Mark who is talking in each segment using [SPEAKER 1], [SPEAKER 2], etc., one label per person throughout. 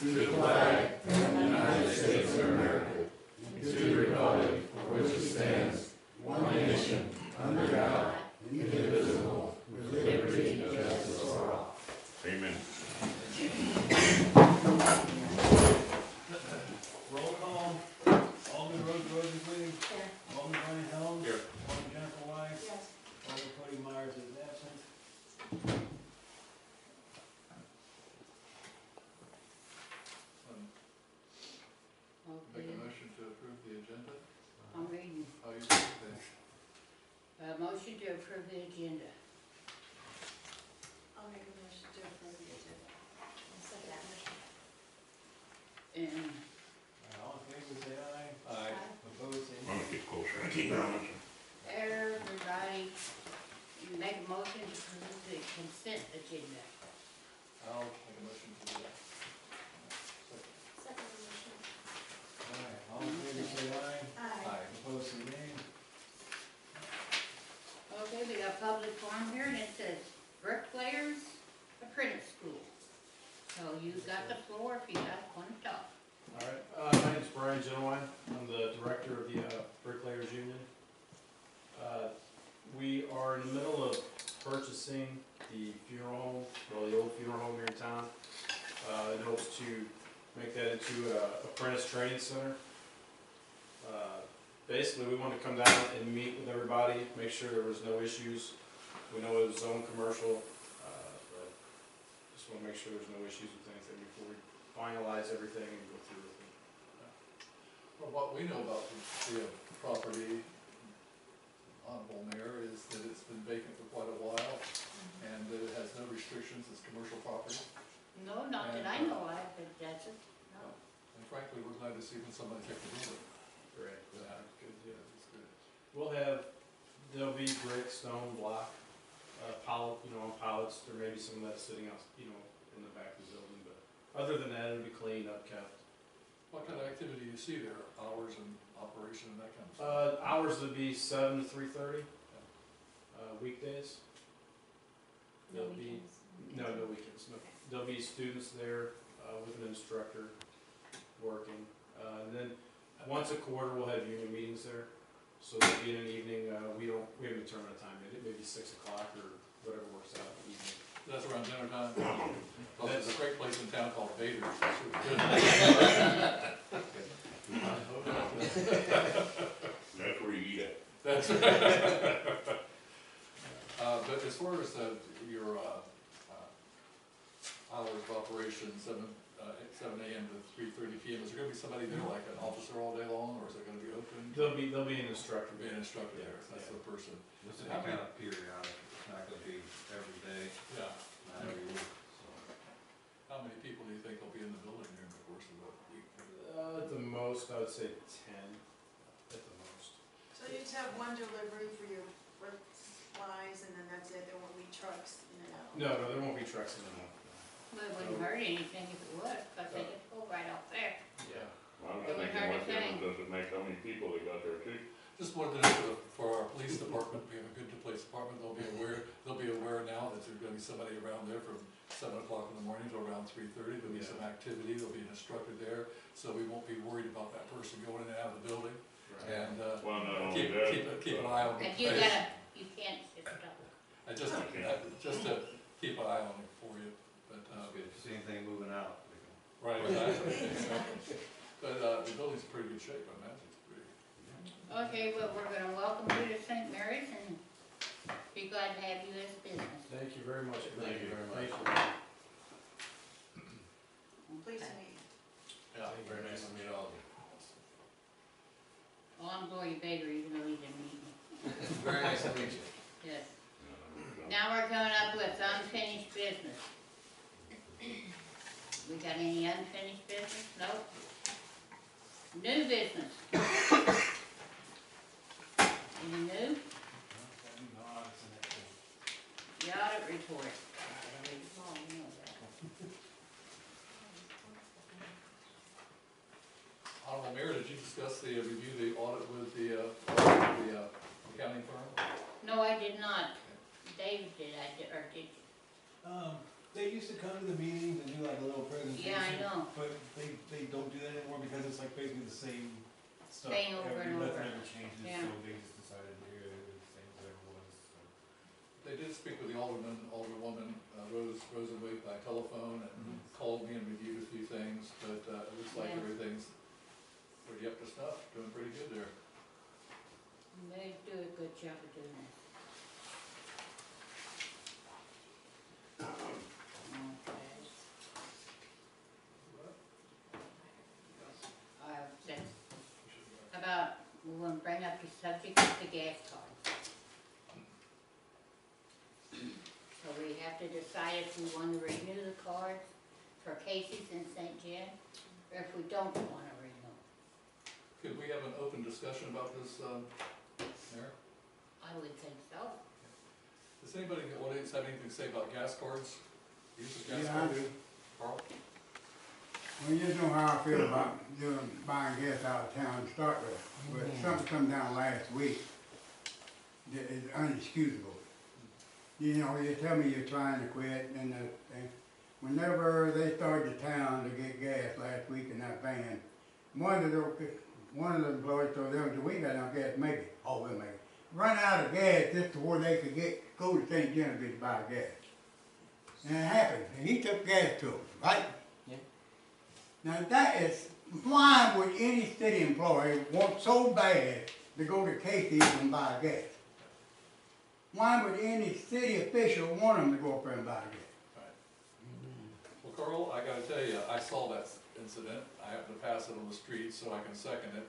[SPEAKER 1] to the flag of the United States of America, and to the republic for which it stands, one nation, under God, indivisible, with liberty and justice for all. Amen.
[SPEAKER 2] Roll call. Alderman Rose please.
[SPEAKER 3] Here.
[SPEAKER 2] Alderman Brian Helms.
[SPEAKER 1] Here.
[SPEAKER 2] Alderman Jennifer Weiss.
[SPEAKER 3] Yes.
[SPEAKER 2] Alderman Cody Myers is absent.
[SPEAKER 1] Make
[SPEAKER 3] Okay,
[SPEAKER 1] a motion to approve the agenda.
[SPEAKER 3] I'm reading.
[SPEAKER 1] How you doing today?
[SPEAKER 3] Motion to approve the agenda.
[SPEAKER 4] I'll make a motion to approve the agenda. I'll second that motion.
[SPEAKER 3] And
[SPEAKER 2] All in favor, say aye.
[SPEAKER 1] Aye.
[SPEAKER 2] Opposed, say
[SPEAKER 1] I'm
[SPEAKER 2] no.
[SPEAKER 1] gonna get closer. I keep on.
[SPEAKER 3] everybody, you make a motion to approve the consent agenda.
[SPEAKER 1] I'll make a motion to do that.
[SPEAKER 4] Second motion.
[SPEAKER 2] Alright, all in favor, say aye.
[SPEAKER 4] Aye.
[SPEAKER 2] Opposed, say nay.
[SPEAKER 3] Okay, we got public forum here and it says Bricklayers Apprentice School. So you got the floor if you guys want to talk.
[SPEAKER 5] All right, my name's Brian Genowine. I'm the director of the Bricklayers Union. We are in the middle of purchasing the funeral home, well, the old funeral home here in town, in hopes to make that into an apprentice training center. Basically, we want to come down and meet with everybody, make sure there was no issues. We know it was zone commercial, but just want to make sure there's no issues with anything before we finalize everything and go through with it.
[SPEAKER 6] Well, what we know about the property, Honorable Mayor, is that it's been vacant for quite a while, and that it has no restrictions as commercial property.
[SPEAKER 3] No, not that I know of, but that's it. No.
[SPEAKER 6] And frankly, we're glad to see when somebody take the building.
[SPEAKER 5] Right.
[SPEAKER 6] Yeah, good, yeah, it's good.
[SPEAKER 5] There'll be brick, stone, block, pallet, on pallets. There may be some of that sitting out, in the back of the building, but other than that, it'll be clean, upkept.
[SPEAKER 6] What kind of activity do you see there, hours and operation and that kind of stuff?
[SPEAKER 5] Hours would be 7 to 3:30. Weekdays.
[SPEAKER 4] No
[SPEAKER 5] There'll be
[SPEAKER 4] weekends.
[SPEAKER 5] no weekends. No. There'll be students there with an instructor working, and then once a quarter we'll have union meetings there. So there'll be in an evening. We haven't determined a time. Maybe 6 o'clock or whatever works out in the evening.
[SPEAKER 6] That's around dinner time? Well, there's a great place in town called Bader's. That's really good.
[SPEAKER 1] That's where you eat it.
[SPEAKER 6] That's right. But as far as your hours of operation, 7 a.m. to 3:30 p.m., is there going to be somebody there, like an officer all day long, or is it going to be open?
[SPEAKER 5] There'll be an instructor.
[SPEAKER 6] Be an instructor there, that's the person.
[SPEAKER 7] This will be kind of periodic, it's not gonna be every day,
[SPEAKER 6] Yeah.
[SPEAKER 7] not every week, so.
[SPEAKER 6] How many people do you think will be in the building during the course of the week?
[SPEAKER 5] At the most, I would say 10. At the most.
[SPEAKER 4] So you just have one delivery for your brick supplies and then that's it, there won't be trucks in and out?
[SPEAKER 5] No, there won't be trucks in the mall.
[SPEAKER 3] Well, it wouldn't hurt anything if it was, because they just go right off there.
[SPEAKER 5] Yeah.
[SPEAKER 1] Well, I was
[SPEAKER 3] It would
[SPEAKER 1] thinking,
[SPEAKER 3] hurt
[SPEAKER 1] what
[SPEAKER 3] a thing.
[SPEAKER 1] difference does it make how many people they got there too?
[SPEAKER 6] Just wanted to know for our police department, we have a good police department, they'll be aware now that there's gonna be somebody around there from 7 o'clock in the morning till around 3:30, there'll be some activity, there'll be an instructor there, so we won't be worried about that person going in and out of the building.
[SPEAKER 5] Right.
[SPEAKER 6] And,
[SPEAKER 1] Well, not only
[SPEAKER 6] keep
[SPEAKER 1] that,
[SPEAKER 6] an eye on the
[SPEAKER 3] And you
[SPEAKER 6] place.
[SPEAKER 3] you can't sit up.
[SPEAKER 6] And just to keep an eye on it for you, but,
[SPEAKER 7] That's good, if you see anything moving out, we can.
[SPEAKER 6] right, exactly. But, the building's in pretty good shape, I imagine it's pretty.
[SPEAKER 3] Okay, well, we're gonna welcome you to St. Mary's and be glad to have you as business.
[SPEAKER 5] Thank you very much.
[SPEAKER 1] Thank you very much.
[SPEAKER 5] Thank
[SPEAKER 4] Please meet.
[SPEAKER 6] Yeah, very nice to meet all of you.
[SPEAKER 3] Well, I'm Gloria Bader, even though you didn't meet me.
[SPEAKER 7] Very nice to meet you.
[SPEAKER 3] Yes. Now we're coming up with unfinished business. We got any unfinished business? Nope. New business. Any new? The audit report. Oh, you know that.
[SPEAKER 6] Honorable Mayor, did you discuss review the audit with the accounting firm?
[SPEAKER 3] No, I did not. David did, or did you?
[SPEAKER 2] They they used to come to the meetings and do like a little presentation.
[SPEAKER 3] Yeah, I know.
[SPEAKER 2] But they don't do that anymore because it's like basically the same stuff.
[SPEAKER 3] Same over and over.
[SPEAKER 2] Nothing ever changes,
[SPEAKER 3] Yeah.
[SPEAKER 2] so they just decided to do it the same as it was, so.
[SPEAKER 6] They did speak with the alderwoman, Rose Rosenwig by telephone and called me and reviewed a few things, but, it looks like
[SPEAKER 3] Yeah.
[SPEAKER 6] everything's pretty up to snuff, doing pretty good there.
[SPEAKER 3] They do a good job of doing that. Okay. That's about, we want to bring up the subject of the gas card. So we have to decide if we want to renew the cards for Casey's in St. John, or if we don't want to renew.
[SPEAKER 6] Could we have an open discussion about this, Mayor?
[SPEAKER 3] I would think so.
[SPEAKER 6] Does anybody in the audience have anything to say about gas cards? Use of gas
[SPEAKER 1] Yeah, I
[SPEAKER 6] cards?
[SPEAKER 1] do.
[SPEAKER 6] Carl?
[SPEAKER 1] Well, you know how I feel about buying gas out of town to start with, but something come down last week that is unexcusable. You know, you tell me you're trying to quit, and whenever they started the town to get gas last week in that van, one of the employees told them, we ain't got enough gas to make it. Oh, we'll make it. Run out of gas just to where they could go to St. Genevieve to buy gas. And it happened, and he took gas to them, right?
[SPEAKER 2] Yeah.
[SPEAKER 1] Now that is, why would any city employee want so bad to go to Casey's and buy gas? Why would any city official want them to go up there and buy gas?
[SPEAKER 6] Well, Carl, I gotta tell you, I saw that incident. I happened to pass it on the street, so I can second it.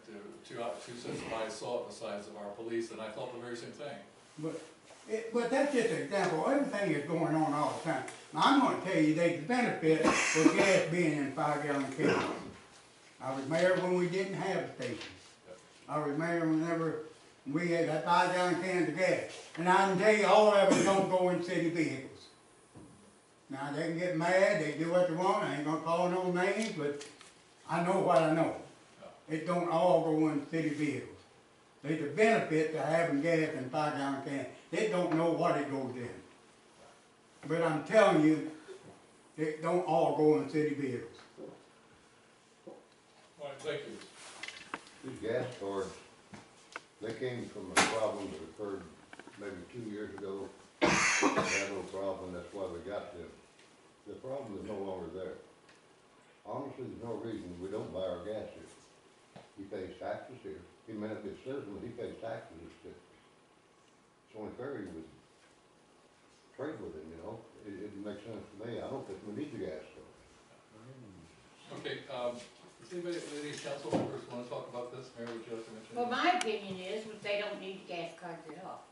[SPEAKER 6] Two cents of I saw it besides of our police, and I thought the very same thing.
[SPEAKER 1] But that's just an example. Everything is going on all the time. Now, I'm going to tell you, there's benefit for gas being in 5-gallon cans. I was mayor when we didn't have stations. I was mayor whenever we had that 5-gallon cans of gas. And I can tell you, all of it don't go in city vehicles. Now, they can get mad, they do what they want, I ain't gonna call no names, but I know what I know. It don't all go in city vehicles. There's a benefit to having gas in 5-gallon cans. They don't know what it goes in. But I'm telling you, it don't all go in city vehicles.
[SPEAKER 6] All right, thank you.
[SPEAKER 8] These gas cards, they came from a problem that occurred maybe 2 years ago. We had no problem, that's why we got them. The problem is no longer there. Honestly, there's no reason we don't buy our gas here. He pays taxes here. He may not be a citizen, but he pays taxes as citizens. It's only fair he would trade with him, you know? It makes sense to me. I don't think we need the gas card.
[SPEAKER 6] Okay, does anybody, any council members want to talk about this? Mayor, would you like to mention?
[SPEAKER 3] Well, my opinion is they don't need gas cards at all.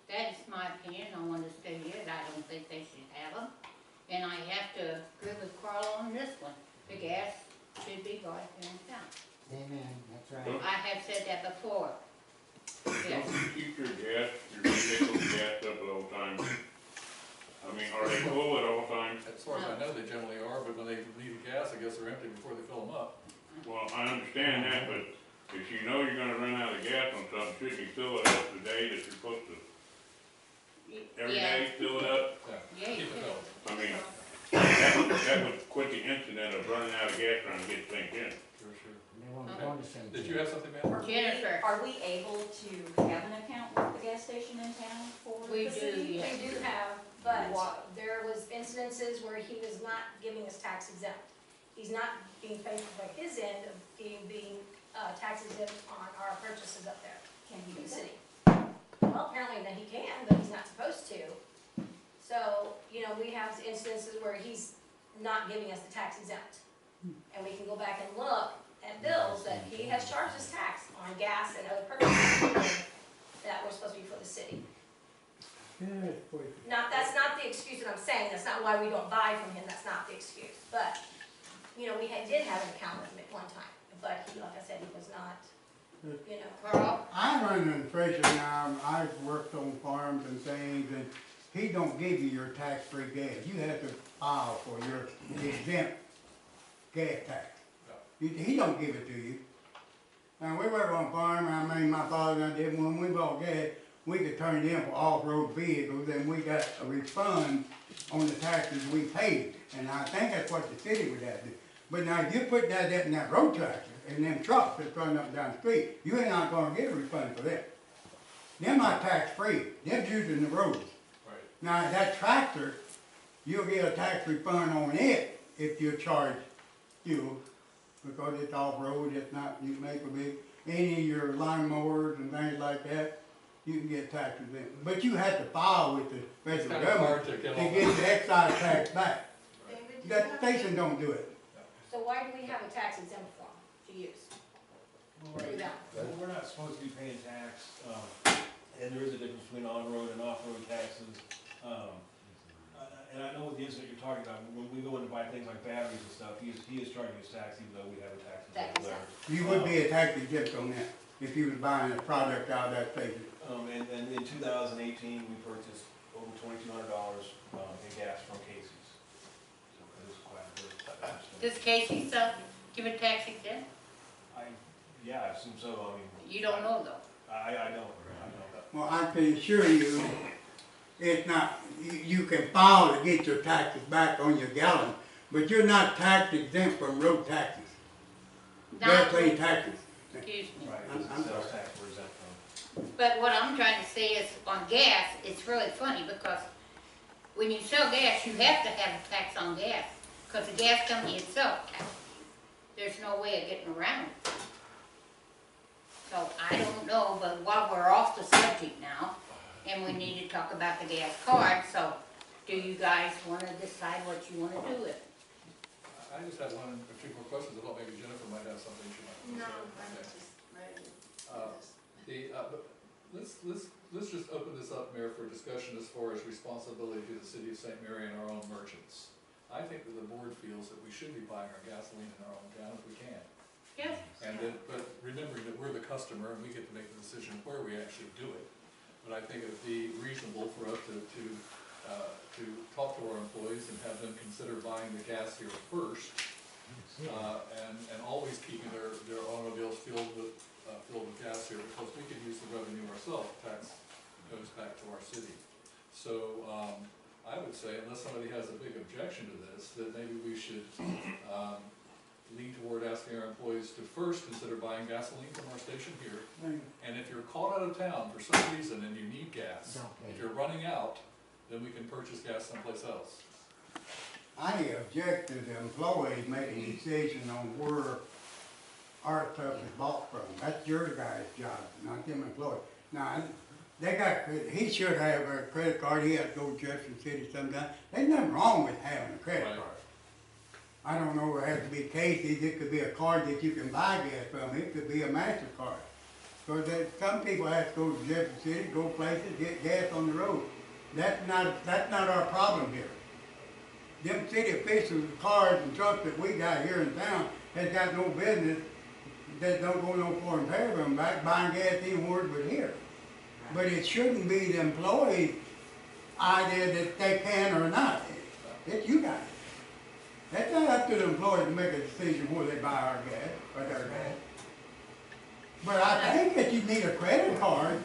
[SPEAKER 3] That is my opinion. I want to say it. I don't think they should have them. And I have to agree with Carl on this one. The gas should be bought here in town.
[SPEAKER 9] Amen, that's right.
[SPEAKER 3] I have said that before. Yes.
[SPEAKER 10] Don't you keep your vehicle gassed up at all times? I mean, are they full at all times?
[SPEAKER 6] As far as I know, they generally are, but when they need gas, I guess they're empty before they fill them up.
[SPEAKER 10] Well, I understand that, but if you know you're gonna run out of gas on something, shouldn't you fill it up the day that you're supposed to? Every day, fill it up?
[SPEAKER 3] Yeah,
[SPEAKER 6] Keep it filled.
[SPEAKER 10] I mean, that would quit the incident of running out of gas trying to get things in.
[SPEAKER 6] Sure, sure.
[SPEAKER 9] They won't go to St.
[SPEAKER 6] Did you have something, ma'am?
[SPEAKER 3] Jennifer.
[SPEAKER 11] Are we able to have an account with the gas station in town for
[SPEAKER 3] We
[SPEAKER 11] the
[SPEAKER 3] do,
[SPEAKER 11] city?
[SPEAKER 3] yes.
[SPEAKER 12] We do have, but
[SPEAKER 11] What?
[SPEAKER 12] there was incidences where he was not giving us tax exempt. He's not being faithful by his end of being tax exempt on our purchases up there
[SPEAKER 11] Can he
[SPEAKER 12] in
[SPEAKER 11] do
[SPEAKER 12] the
[SPEAKER 11] that?
[SPEAKER 12] city. Well, apparently that he can, but he's not supposed to. So, you know, we have incidences where he's not giving us the tax exempt. And we can go back and look at bills that he has charged us tax on gas and other purchases that were supposed to be for the city. That's not the excuse that I'm saying, that's not why we don't buy from him, that's not the excuse. But, you know, we did have an account with him at one time, but he, like I said, he was not, you know.
[SPEAKER 3] Carl?
[SPEAKER 1] I'm under the impression now, I've worked on farms and things, and he don't give you your tax-free gas. You have to file for your exempt gas tax. He don't give it to you. Now, we work on a farm, I mean, my father and I did, when we bought gas, we could turn it in for off-road vehicles, and we got a refund on the taxes we paid, and I think that's what the city would have to do. But now, if you put that in that road tractor, and them trucks that's running up and down the street, you ain't not gonna get a refund for that. Them are tax-free, them using the roads.
[SPEAKER 6] Right.
[SPEAKER 1] Now, that tractor, you'll get a tax refund on it if you charge fuel, because it's off-road, it's not, you make a big, any of your lawn mowers and things like that, you can get taxes in. But you have to file with the federal
[SPEAKER 6] kinda hard
[SPEAKER 1] government
[SPEAKER 6] to
[SPEAKER 1] to
[SPEAKER 6] get all
[SPEAKER 1] get the excise tax back.
[SPEAKER 4] David, do you
[SPEAKER 1] That
[SPEAKER 4] have
[SPEAKER 1] station don't do it.
[SPEAKER 12] So why do we have a tax exempt form to use?
[SPEAKER 2] Right.
[SPEAKER 12] Yeah.
[SPEAKER 2] Well, we're not supposed to be paying tax, and there is a difference between on-road and off-road taxes. And I know what the incident you're talking about, when we go in to buy things like batteries and stuff, he is charging us tax even though we have a tax
[SPEAKER 12] Tax
[SPEAKER 2] exempt there.
[SPEAKER 1] You would be a tax exempt on that if you was buying a product out of that station.
[SPEAKER 2] And in 2018, we purchased over $2,200 in gas from Casey's. So it is quite a bit.
[SPEAKER 3] Does Casey stuff give a tax exempt?
[SPEAKER 2] Yeah, I assume so, I mean.
[SPEAKER 3] You don't know though.
[SPEAKER 2] I don't.
[SPEAKER 1] Well, I can assure you, it's not, you can file to get your taxes back on your gallon, but you're not tax exempt from road taxes.
[SPEAKER 3] Not,
[SPEAKER 1] Gasoline taxes.
[SPEAKER 3] excuse me.
[SPEAKER 2] Right,
[SPEAKER 1] I'm
[SPEAKER 2] it's sales
[SPEAKER 1] sorry.
[SPEAKER 2] tax we're exempt from.
[SPEAKER 3] But what I'm trying to say is, on gas, it's really funny, because when you sell gas, you have to have a tax on gas, because the gas company itself taxes you. There's no way of getting around it. So I don't know, but while we're off the subject now, and we need to talk about the gas card, so do you guys wanna decide what you wanna do with it?
[SPEAKER 6] I just had one or two more questions. I thought maybe Jennifer might have something she might want to
[SPEAKER 4] No,
[SPEAKER 6] say.
[SPEAKER 4] I'm
[SPEAKER 6] Okay.
[SPEAKER 4] just ready to do this.
[SPEAKER 6] But let's just open this up, Mayor, for discussion as far as responsibility to the city of St. Mary and our own merchants. I think that the board feels that we should be buying our gasoline in our own town if we can.
[SPEAKER 3] Yes.
[SPEAKER 6] And then, but remembering that we're the customer and we get to make the decision where we actually do it. But I think it would be reasonable for us to talk to our employees and have them consider buying the gas here first. And always keeping their automobiles filled with gas here, because we could use the revenue ourselves, tax goes back to our city. So, I would say, unless somebody has a big objection to this, that maybe we should, lean toward asking our employees to first consider buying gasoline from our station here. And if you're caught out of town for some reason and you need gas, if you're running out, then we can purchase gas someplace else.
[SPEAKER 1] I object to the employees making a decision on where our stuff is bought from. That's your guy's job, not them employees. Now, they got, he should have a credit card, he has to go to Jefferson City sometime. There's nothing wrong with having a credit
[SPEAKER 6] Right.
[SPEAKER 1] card. I don't know, it has to be Casey's, it could be a card that you can buy gas from, it could be a MasterCard. Because some people have to go to Jefferson City, go places, get gas on the road. That's not our problem here. Them city officials, cars and trucks that we got here in town has got no business, that don't go no foreign paragraph back buying gas anywhere but here. But it shouldn't be the employee's idea that they can or not. It's you guys. That's not up to the employee to make a decision where they buy our gas, or their gas. But I think that you need a credit card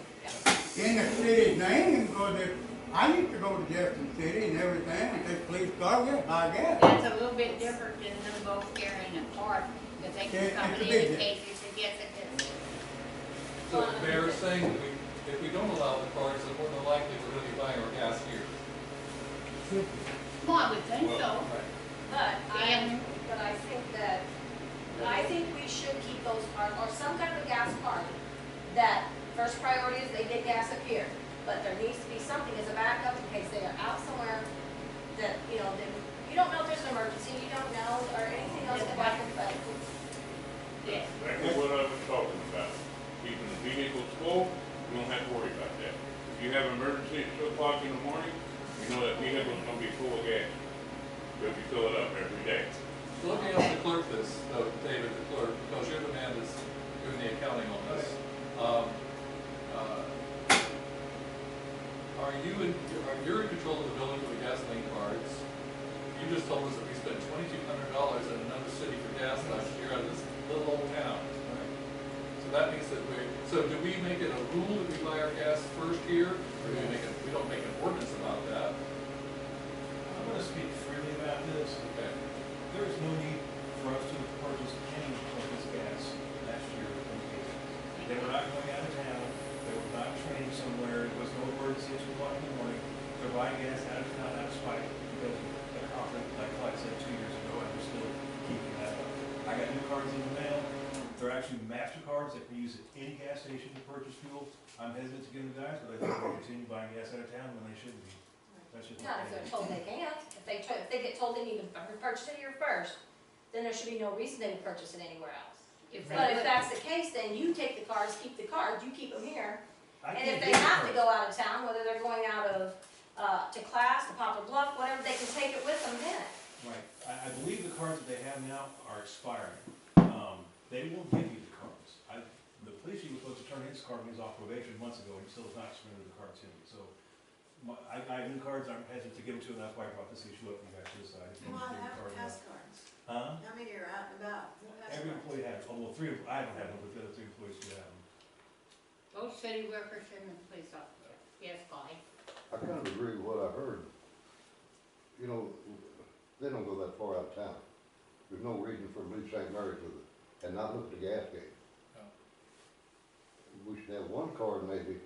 [SPEAKER 1] in the city's name, because if, I used to go to Jefferson City and everything, and take police car, yeah, buy gas.
[SPEAKER 3] That's a little bit different than them both carrying a card, because they
[SPEAKER 1] Yeah,
[SPEAKER 3] can come
[SPEAKER 1] it's a
[SPEAKER 3] in
[SPEAKER 1] big
[SPEAKER 3] in case it's a yes, it is.
[SPEAKER 6] So Mayor is saying that if we don't allow the cards, then more than likely we're gonna be buying our gas here.
[SPEAKER 3] Well, I would think so.
[SPEAKER 12] But
[SPEAKER 3] And
[SPEAKER 12] I think we should keep those cards, or some kind of a gas card, that first priority is they get gas up here. But there needs to be something as a backup in case they are out somewhere that, you know, you don't know if there's an emergency, you don't know, or anything else could happen, but.
[SPEAKER 3] yes.
[SPEAKER 10] Exactly what I was talking about. Keeping the vehicles full, you don't have to worry about that. If you have an emergency at 2 o'clock in the morning, you know that vehicle's gonna be full of gas. If you fill it up every day.
[SPEAKER 6] So let me ask the clerk this, though, David, the clerk, because you're the man that's doing the accounting on this. You're in control of the billing for the gasoline cards. You just told us that we spent $2,200 in another city for gas last year out of this little old town. So that means that so do we make it a rule that we buy our gas first here, or do we don't make an ordinance about that?
[SPEAKER 2] gonna speak freely about this.
[SPEAKER 6] Okay.
[SPEAKER 2] There is no need for us to purchase any of this gas last year from Casey. They were not going out of town, they were not training somewhere, it was no emergency at 2 o'clock in the morning. They're buying gas out of town, out of spite, because of the conflict, like Clyde said 2 years ago, and we're still keeping that up. I got new cards in the mail, they're actually MasterCards that can be used at any gas station to purchase fuel. I'm hesitant to give them guys, but I think they'll continue buying gas out of town when they shouldn't be. That's just my
[SPEAKER 12] Not if they're
[SPEAKER 2] opinion.
[SPEAKER 12] told they can't. If they get told they need to purchase it here first, then there should be no reason they would purchase it anywhere else.
[SPEAKER 3] If they
[SPEAKER 12] But if
[SPEAKER 3] would-
[SPEAKER 12] that's the case, then you take the cards, keep the cards, you keep them here.
[SPEAKER 2] I
[SPEAKER 12] And
[SPEAKER 2] can't
[SPEAKER 12] if they
[SPEAKER 2] get the
[SPEAKER 12] have to
[SPEAKER 2] cards.
[SPEAKER 12] go out of town, whether they're going out of, to class, to Poplar Bluff, whatever, they can take it with them then.
[SPEAKER 2] Right, I believe the cards that they have now are expiring. They won't give you the cards. The police chief was supposed to turn his card when he was off probation months ago, and he still has not surrendered the cards to me, so. I have new cards, I'm hesitant to give them to them, that's why I brought this issue up, and you guys to decide. if you
[SPEAKER 4] Come
[SPEAKER 2] want
[SPEAKER 4] on,
[SPEAKER 2] to give the
[SPEAKER 4] have
[SPEAKER 2] card or
[SPEAKER 4] pass
[SPEAKER 2] not.
[SPEAKER 4] cards.
[SPEAKER 2] Huh?
[SPEAKER 4] How many are out and about? Who has
[SPEAKER 2] Every
[SPEAKER 4] cards?
[SPEAKER 2] employee has, well, three, I don't have them, but the other 3 employees do have them.
[SPEAKER 3] Both city workers and the police officer. Yes, Clyde.
[SPEAKER 8] I kind of agree with what I heard. You know, they don't go that far out of town. There's no reason for them to leave St. Mary's with it and not look at the gas gauge.
[SPEAKER 6] No.
[SPEAKER 8] We should have one card maybe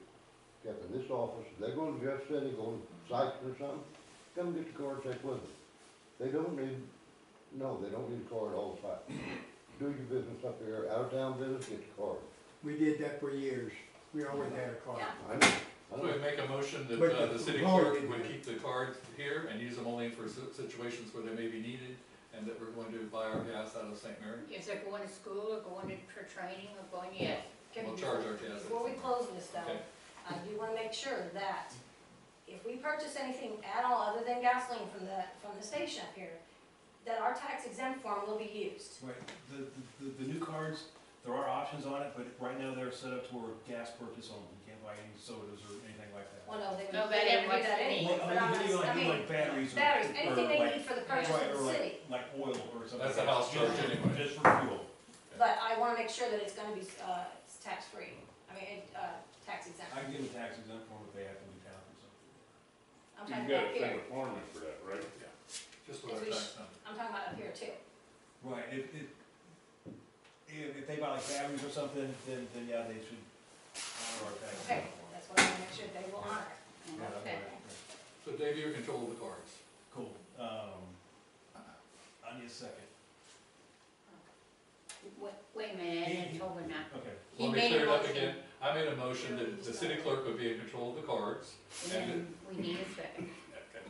[SPEAKER 8] kept in this office. If they're going to Jeff City, going to Sykes or something, come get the card, take with them. They don't need a card all the time. Do your business up here, out of town business, get the card.
[SPEAKER 9] We did that for years. We always had a card.
[SPEAKER 12] Yeah.
[SPEAKER 8] I know.
[SPEAKER 6] So we make a motion that
[SPEAKER 9] But
[SPEAKER 6] the city
[SPEAKER 9] Lord
[SPEAKER 6] clerk
[SPEAKER 9] did
[SPEAKER 6] would
[SPEAKER 9] that.
[SPEAKER 6] keep the cards here and use them only for situations where they may be needed, and that we're going to buy our gas out of St. Mary.
[SPEAKER 3] If they're going to school or going to, for training or going, yes.
[SPEAKER 12] Okay,
[SPEAKER 6] We'll charge our gas.
[SPEAKER 12] Before we close this though,
[SPEAKER 6] Okay.
[SPEAKER 12] I do wanna make sure that if we purchase anything at all other than gasoline from the station up here, that our tax exempt form will be used.
[SPEAKER 2] Right, the new cards, there are options on it, but right now they're set up for gas purchase only. You can't buy any sodas or anything like that.
[SPEAKER 12] Well, no, they would,
[SPEAKER 3] No,
[SPEAKER 12] they
[SPEAKER 3] that
[SPEAKER 12] would do that
[SPEAKER 3] ain't
[SPEAKER 12] anyway,
[SPEAKER 2] Well,
[SPEAKER 12] but I'm
[SPEAKER 2] I mean,
[SPEAKER 12] not, I mean,
[SPEAKER 2] like batteries or.
[SPEAKER 12] batteries, anything
[SPEAKER 2] or
[SPEAKER 12] they
[SPEAKER 2] like-
[SPEAKER 12] need for the purchase
[SPEAKER 2] Right,
[SPEAKER 12] of
[SPEAKER 2] or
[SPEAKER 12] the city.
[SPEAKER 2] like oil or something.
[SPEAKER 6] That's a
[SPEAKER 2] like
[SPEAKER 6] house
[SPEAKER 2] that.
[SPEAKER 6] charge anyway.
[SPEAKER 2] Just for fuel.
[SPEAKER 12] But I wanna make sure that it's gonna be, it's tax-free, tax exempt.
[SPEAKER 2] I can give them a tax exempt form if they have to do town or something.
[SPEAKER 12] I'm
[SPEAKER 10] You
[SPEAKER 12] talking
[SPEAKER 10] gotta
[SPEAKER 12] about up
[SPEAKER 10] send
[SPEAKER 12] here,
[SPEAKER 10] a form in for that, right?
[SPEAKER 6] Just with our
[SPEAKER 12] If we
[SPEAKER 6] tax number.
[SPEAKER 12] I'm talking about up here too.
[SPEAKER 2] Right, if they buy like batteries or something, then yeah, they should honor our tax
[SPEAKER 12] Okay,
[SPEAKER 2] exempt form.
[SPEAKER 12] that's what I wanna make sure they will honor.
[SPEAKER 2] Yeah, that's
[SPEAKER 3] Okay.
[SPEAKER 2] right.
[SPEAKER 6] So Dave, you're in control of the cards.
[SPEAKER 2] Cool, I need a second.
[SPEAKER 3] Wait a minute, I didn't told her not.
[SPEAKER 2] Okay.
[SPEAKER 3] He
[SPEAKER 6] Want me to
[SPEAKER 3] made a
[SPEAKER 6] clear it up
[SPEAKER 3] motion.
[SPEAKER 6] again? I made a motion that the city clerk would be in control of the cards.
[SPEAKER 3] And then we need a second.
[SPEAKER 6] Okay.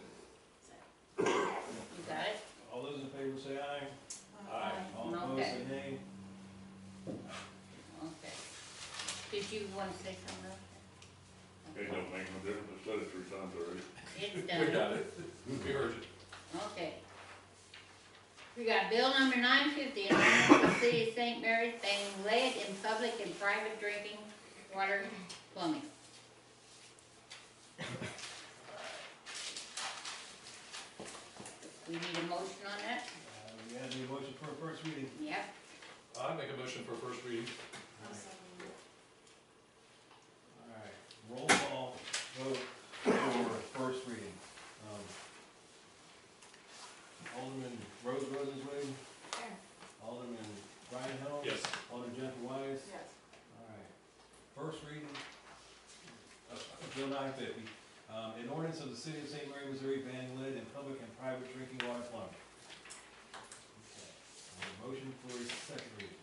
[SPEAKER 3] You got it?
[SPEAKER 2] All those in favor say aye. All opposed
[SPEAKER 3] Okay.
[SPEAKER 2] say nay.
[SPEAKER 3] Okay. Did you want to say something else?
[SPEAKER 10] It don't make no difference, I said it 3 times already.
[SPEAKER 3] It's
[SPEAKER 6] We
[SPEAKER 3] done.
[SPEAKER 6] got it. We heard you.
[SPEAKER 3] Okay. We got bill number 950, an ordinance of the city of St. Mary's banning lead in public and private drinking water plumbing. We need a motion on that?
[SPEAKER 2] We have the motion for a first reading.
[SPEAKER 3] Yep.
[SPEAKER 6] I make a motion for first reading.
[SPEAKER 2] All right, roll call vote for first reading. Alderman Rosenzweig, Alderman Brian Hill.
[SPEAKER 6] Yes.
[SPEAKER 2] Alderman Jennifer Wise.
[SPEAKER 4] Yes.
[SPEAKER 2] All right, first reading of Bill 950, an ordinance of the city of St. Mary, Missouri banning lead in public and private drinking water plumbing. Okay, motion for a second reading.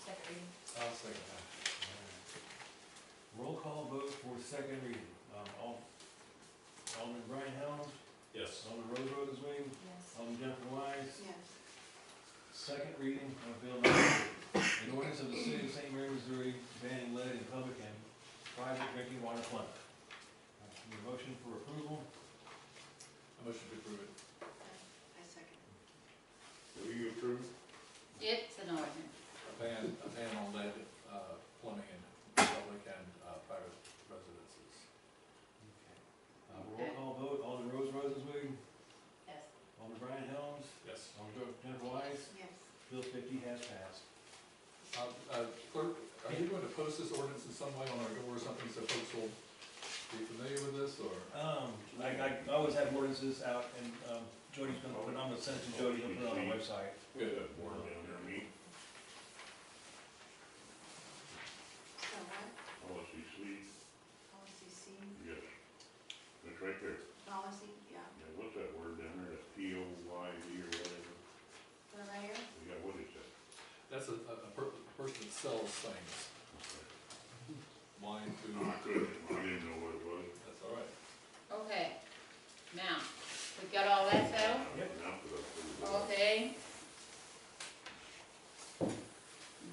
[SPEAKER 12] Second reading.
[SPEAKER 6] I'll second that.
[SPEAKER 2] Roll call vote for second reading. Alderman Brian Helms,
[SPEAKER 6] Yes.
[SPEAKER 2] Alderman Rosenzweig,
[SPEAKER 12] Yes.
[SPEAKER 2] Alderman Jennifer Wise.
[SPEAKER 4] Yes.
[SPEAKER 2] Second reading of Bill 950, an ordinance of the city of St. Mary, Missouri banning lead in public and private drinking water plumbing. Need a motion for approval?
[SPEAKER 6] A motion to approve it.
[SPEAKER 4] I second.
[SPEAKER 10] Will you approve?
[SPEAKER 3] It's an ordinance.
[SPEAKER 6] A ban on lead plumbing in public and private residences.
[SPEAKER 2] Roll call vote, Alderman Rosenzweig,
[SPEAKER 12] Yes.
[SPEAKER 2] Alderman Brian Helms,
[SPEAKER 6] Yes.
[SPEAKER 2] Alderman Jennifer Wise.
[SPEAKER 4] Yes.
[SPEAKER 2] Bill 50 has passed.
[SPEAKER 6] Clerk, are you going to post this ordinance in some way on our door or something so folks will you familiar with this, or?
[SPEAKER 2] I always have ordinances out, and, Jody's gonna put, I'm gonna send it to Jody, he'll put it on the website.
[SPEAKER 6] Good.
[SPEAKER 10] That board down there, me,
[SPEAKER 4] So what?
[SPEAKER 10] policy C,
[SPEAKER 4] Policy C,
[SPEAKER 10] yes, it's right there.
[SPEAKER 4] policy, yeah,
[SPEAKER 10] Yeah, what's that word down there, that POYD or whatever?
[SPEAKER 4] purveyor.
[SPEAKER 10] Yeah, what is that?
[SPEAKER 6] That's a person that sells things, wine, food,
[SPEAKER 10] I couldn't, I didn't know what it was.
[SPEAKER 6] that's all right.
[SPEAKER 3] Okay, now, we got all that settled?
[SPEAKER 2] Yep.
[SPEAKER 10] Now for the food.
[SPEAKER 3] Okay.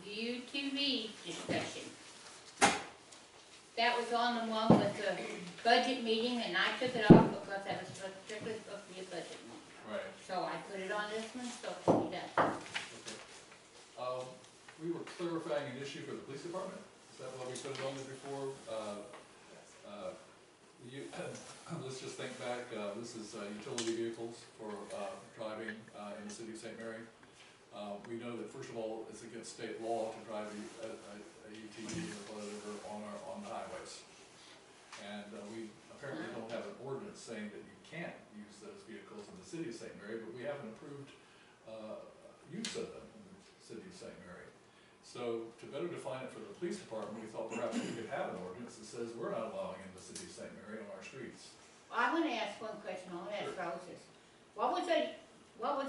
[SPEAKER 3] UTV discussion. That was on the one with the budget meeting, and I took it off because that was strictly supposed to be a budget meeting.
[SPEAKER 6] Right.
[SPEAKER 3] So I put it on this one, so it can be done.
[SPEAKER 6] Okay. We were clarifying an issue for the police department, is that why we put it on there before? Let's just think back, this is utility vehicles for driving in the city of St. Mary. We know that first of all, it's against state law to drive a UTV or whatever on the highways. And we apparently don't have an ordinance saying that you can't use those vehicles in the city of St. Mary, but we have an approved use of them in the city of St. Mary. So to better define it for the police department, we thought perhaps we could have an ordinance that says we're not allowing in the city of St. Mary on our streets.
[SPEAKER 3] I want to ask one question, I want to ask Roses. What was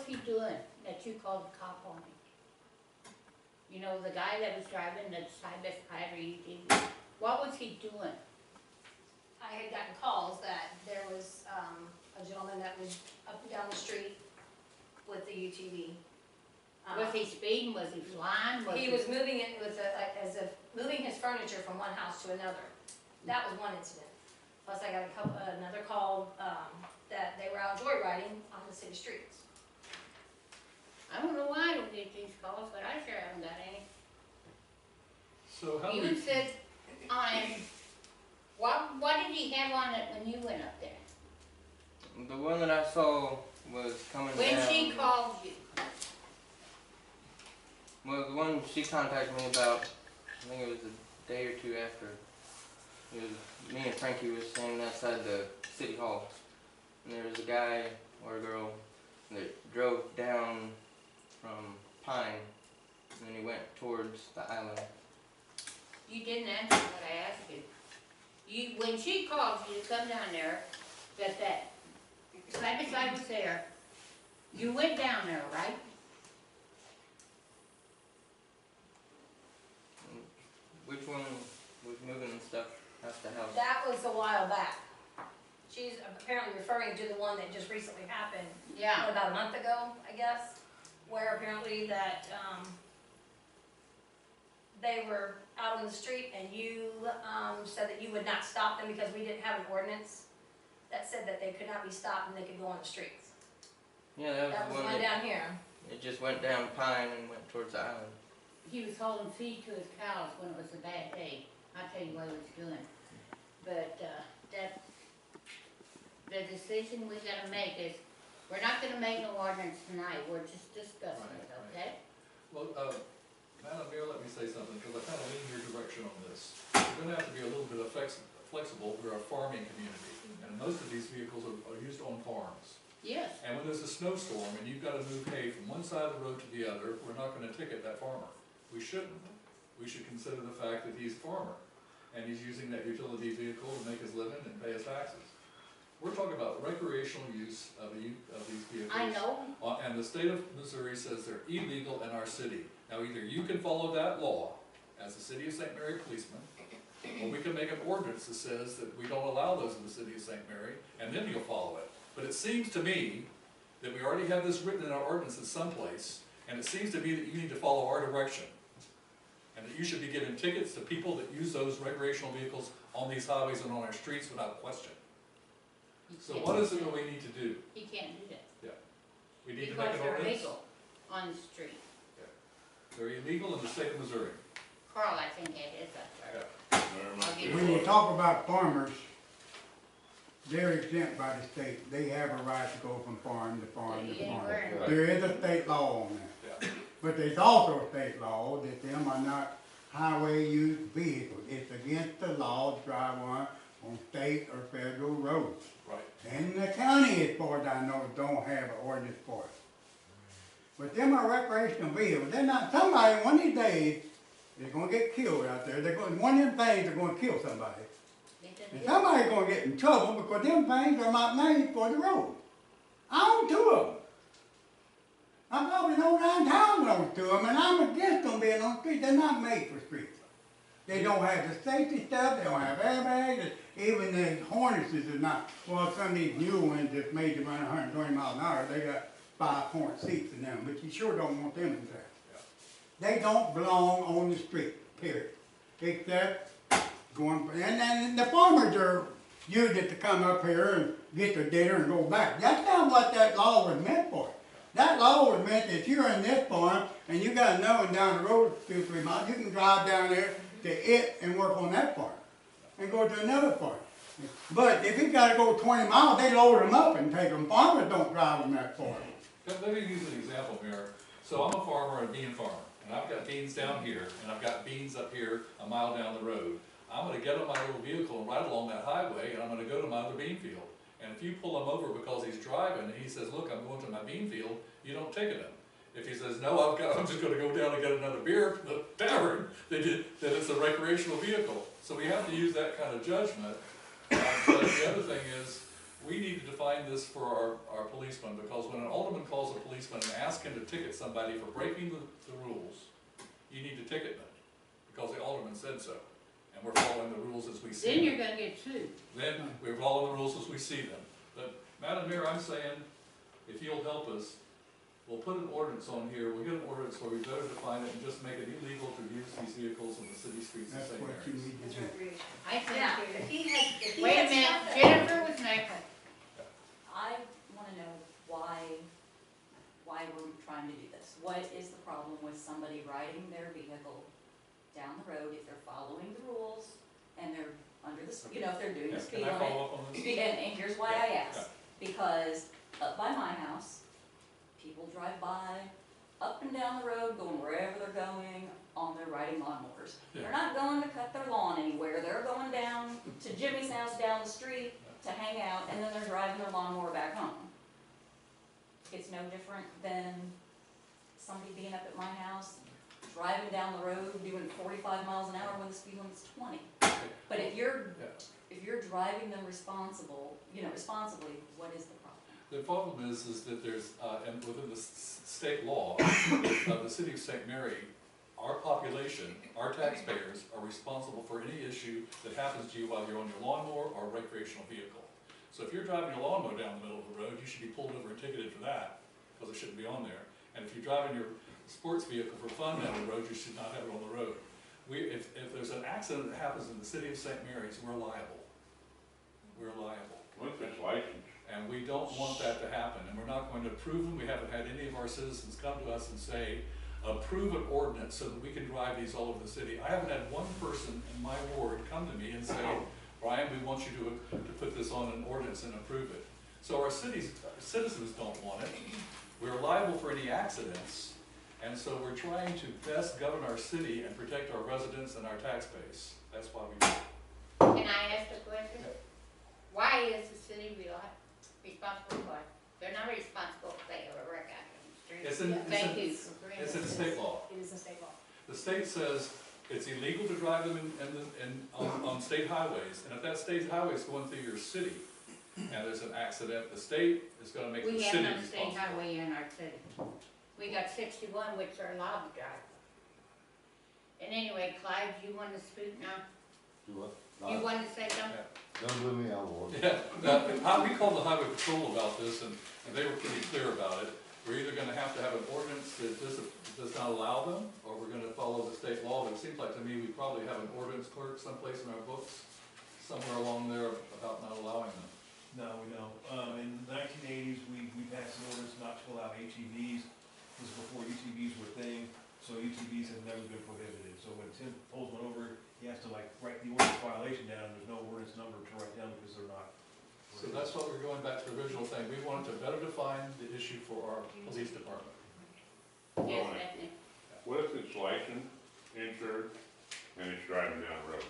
[SPEAKER 3] he doing that you called the cop on him? You know, the guy that was driving the side-by-side or UTV, what was he doing?
[SPEAKER 12] I had gotten calls that there was, a gentleman that was up and down the street with the UTV.
[SPEAKER 3] Was he speeding, was he flying,
[SPEAKER 12] He was moving it with as if moving his furniture from one house to another. That was one incident. Plus I got another call, that they were out joyriding on the city streets.
[SPEAKER 3] I don't know why I don't get these calls, but I sure haven't got any.
[SPEAKER 6] So how do
[SPEAKER 3] You
[SPEAKER 6] we,
[SPEAKER 3] said on, what did he have on it when you went up there?
[SPEAKER 1] The one that I saw was coming down.
[SPEAKER 3] When she called you?
[SPEAKER 1] Well, the one she contacted me about, I think it was a day or two after. It was me and Frankie was standing outside the city hall, and there was a guy or a girl that drove down from Pine, and then he went towards the island.
[SPEAKER 3] You didn't answer what I asked you. When she called you to come down there, that side by side was there, you went down there, right?
[SPEAKER 1] Which one was moving and stuff house to house?
[SPEAKER 12] That was a while back. She's apparently referring to the one that just recently happened,
[SPEAKER 3] Yeah.
[SPEAKER 12] about a month ago, I guess, where apparently that, they were out on the street and you, said that you would not stop them because we didn't have an ordinance that said that they could not be stopped and they could go on the streets.
[SPEAKER 1] Yeah, that was
[SPEAKER 12] That
[SPEAKER 1] the
[SPEAKER 12] was
[SPEAKER 1] one
[SPEAKER 12] one
[SPEAKER 1] that
[SPEAKER 12] down here.
[SPEAKER 1] it just went down Pine and went towards the island.
[SPEAKER 3] He was holding feed to his cows when it was a bad day. I'll tell you what he was doing. But, the decision we gotta make is, we're not gonna make no ordinance tonight, we're just discussing it, okay?
[SPEAKER 6] well, Madam Mayor, let me say something, because I kind of lean your direction on this. We're gonna have to be a little bit flexible, we're a farming community, and most of these vehicles are used on farms.
[SPEAKER 3] Yes.
[SPEAKER 6] And when there's a snowstorm and you've got to move hay from one side of the road to the other, we're not gonna ticket that farmer. We shouldn't. We should consider the fact that he's a farmer, and he's using that utility vehicle to make his living and pay his taxes. We're talking about recreational use of these vehicles.
[SPEAKER 3] I know,
[SPEAKER 6] And the state of Missouri says they're illegal in our city. Now, either you can follow that law as a city of St. Mary policeman, or we can make an ordinance that says that we don't allow those in the city of St. Mary, and then you'll follow it. But it seems to me that we already have this written in our ordinances someplace, and it seems to me that you need to follow our direction. And that you should be giving tickets to people that use those recreational vehicles on these highways and on our streets without question.
[SPEAKER 3] he
[SPEAKER 6] So
[SPEAKER 3] can't
[SPEAKER 6] what
[SPEAKER 3] do
[SPEAKER 6] is it
[SPEAKER 3] that.
[SPEAKER 6] that we need to do?
[SPEAKER 3] He can't do that.
[SPEAKER 6] We need to make
[SPEAKER 3] Because
[SPEAKER 6] an
[SPEAKER 3] they're
[SPEAKER 6] ordinance?
[SPEAKER 3] illegal on the street.
[SPEAKER 6] They're illegal in the state of Missouri.
[SPEAKER 3] Carl, I think it is up there.
[SPEAKER 10] There must be
[SPEAKER 9] When you
[SPEAKER 10] a-
[SPEAKER 9] talk about farmers, they're exempt by the state. They have a right to go from farm to farm to farm.
[SPEAKER 3] Anywhere.
[SPEAKER 6] Right.
[SPEAKER 9] There is a state law on that.
[SPEAKER 6] Yeah.
[SPEAKER 9] But there's also a state law that them are not highway use vehicles. It's against the law to drive one on state or federal roads.
[SPEAKER 6] Right.
[SPEAKER 9] And the county, as far as I know, don't have an ordinance for it. But them are recreational vehicles, they're not, somebody one of these days is gonna get killed out there, they're going, one of them things are gonna kill somebody. And somebody's gonna get in trouble because them things are not made for the road. I own two of them. I probably know around town owns two of them, and I'm against them being on the street, they're not made for streets. They don't have the safety stuff, they don't have airbags, and even the harnesses are not, well, some of these new ones that's made to run 120 miles an hour, they got 5-point seats in them, but you sure don't want them in there. They don't belong on the street, period. Except going, and then the farmers are used it to come up here and get their dinner and go back. That's not what that law was meant for. That law was meant that you're in this farm and you got another one down the road 2-3 miles, you can drive down there to it and work on that farm and go to another farm. But if you gotta go 20 miles, they load them up and take them. Farmers don't drive them that far.
[SPEAKER 6] Let me use an example, Mayor. So I'm a farmer, a bean farmer, and I've got beans down here, and I've got beans up here a mile down the road. I'm gonna get on my little vehicle and ride along that highway, and I'm gonna go to my other bean field. And if you pull him over because he's driving, and he says, look, I'm going to my bean field, you don't ticket him. If he says, no, I'm just gonna go down and get another beer from the tavern, then it's a recreational vehicle. So we have to use that kind of judgment. But the other thing is, we need to define this for our policemen, because when an alderman calls a policeman and asks him to ticket somebody for breaking the rules, you need to ticket them, because the alderman said so, and we're following the rules as we see them.
[SPEAKER 3] Then you're gonna get sued.
[SPEAKER 6] Then we're following the rules as we see them. But, Madam Mayor, I'm saying, if you'll help us, we'll put an ordinance on here, we'll get an ordinance where we better define it and just make it illegal to use these vehicles on the city streets in
[SPEAKER 9] That's
[SPEAKER 6] St.
[SPEAKER 9] what you
[SPEAKER 6] Mary's.
[SPEAKER 9] need to
[SPEAKER 4] It's
[SPEAKER 9] do.
[SPEAKER 4] recreation.
[SPEAKER 3] I think
[SPEAKER 12] Yeah,
[SPEAKER 3] there
[SPEAKER 12] if
[SPEAKER 3] is.
[SPEAKER 12] he had, if he
[SPEAKER 3] Wait
[SPEAKER 12] had
[SPEAKER 3] a minute,
[SPEAKER 12] stuff that-
[SPEAKER 3] Jennifer was next.
[SPEAKER 11] I wanna know why we're trying to do this. What is the problem with somebody riding their vehicle down the road if they're following the rules and they're under the, if they're doing the
[SPEAKER 6] Yeah,
[SPEAKER 11] speed
[SPEAKER 6] can I
[SPEAKER 11] limit?
[SPEAKER 6] follow up on this?
[SPEAKER 11] And here's why
[SPEAKER 6] Yeah,
[SPEAKER 11] I
[SPEAKER 6] yeah.
[SPEAKER 11] ask, because up by my house, people drive by, up and down the road, going wherever they're going on their riding lawnmowers.
[SPEAKER 6] Yeah.
[SPEAKER 11] They're not going to cut their lawn anywhere, they're going down to Jimmy's house down the street to hang out, and then they're driving their lawnmower back home. It's no different than somebody being up at my house, driving down the road, doing 45 miles an hour when the speed limit's 20. But if you're driving them responsibly, what is the problem?
[SPEAKER 6] The problem is that there's, and within the state law of the city of St. Mary, our population, our taxpayers are responsible for any issue that happens to you while you're on your lawnmower or recreational vehicle. So if you're driving your lawnmower down the middle of the road, you should be pulled over and ticketed for that, because it shouldn't be on there. And if you're driving your sports vehicle for fun down the road, you should not have it on the road. If there's an accident that happens in the city of St. Mary's, we're liable. We're liable.
[SPEAKER 10] What's this license?
[SPEAKER 6] And we don't want that to happen, and we're not going to approve them. We haven't had any of our citizens come to us and say, approve an ordinance so that we can drive these all over the city. I haven't had one person in my ward come to me and say, Brian, we want you to put this on an ordinance and approve it. So our citizens don't want it. We're liable for any accidents, and so we're trying to best govern our city and protect our residents and our tax base. That's why we do it.
[SPEAKER 3] Can I ask a question? Why is the city responsible for it? They're not responsible if they have a wreck out on the street. Thank you for bringing
[SPEAKER 6] It's in
[SPEAKER 3] this.
[SPEAKER 6] state law.
[SPEAKER 12] It is a state law.
[SPEAKER 6] The state says it's illegal to drive them on state highways, and if that state highway is going through your city, and there's an accident, the state is gonna make the
[SPEAKER 3] We
[SPEAKER 6] city
[SPEAKER 3] have no state
[SPEAKER 6] responsible.
[SPEAKER 3] highway in our city. We got 61, which are allowed to drive. And anyway, Clyde, you want to speak now? You want to say something?
[SPEAKER 8] Don't do me, I'll work.
[SPEAKER 6] Yeah, we called the highway patrol about this, and they were pretty clear about it. We're either gonna have to have an ordinance that does not allow them, or we're gonna follow the state law, but it seems like to me we probably have an ordinance clerk someplace in our books, somewhere along there about not allowing them.
[SPEAKER 2] No, we don't. In the 1980s, we passed an ordinance not to allow ATVs. This is before UTVs were a thing, so UTVs have never been prohibited. So when Tim pulls one over, he has to write the ordinance violation down, and there's no ordinance number to write down because they're not.
[SPEAKER 6] So that's what we're going back to the original thing. We wanted to better define the issue for our police department.
[SPEAKER 3] Yes,
[SPEAKER 10] Right.
[SPEAKER 3] definitely.
[SPEAKER 10] What if it's licensed, insured, and it's driving down the road?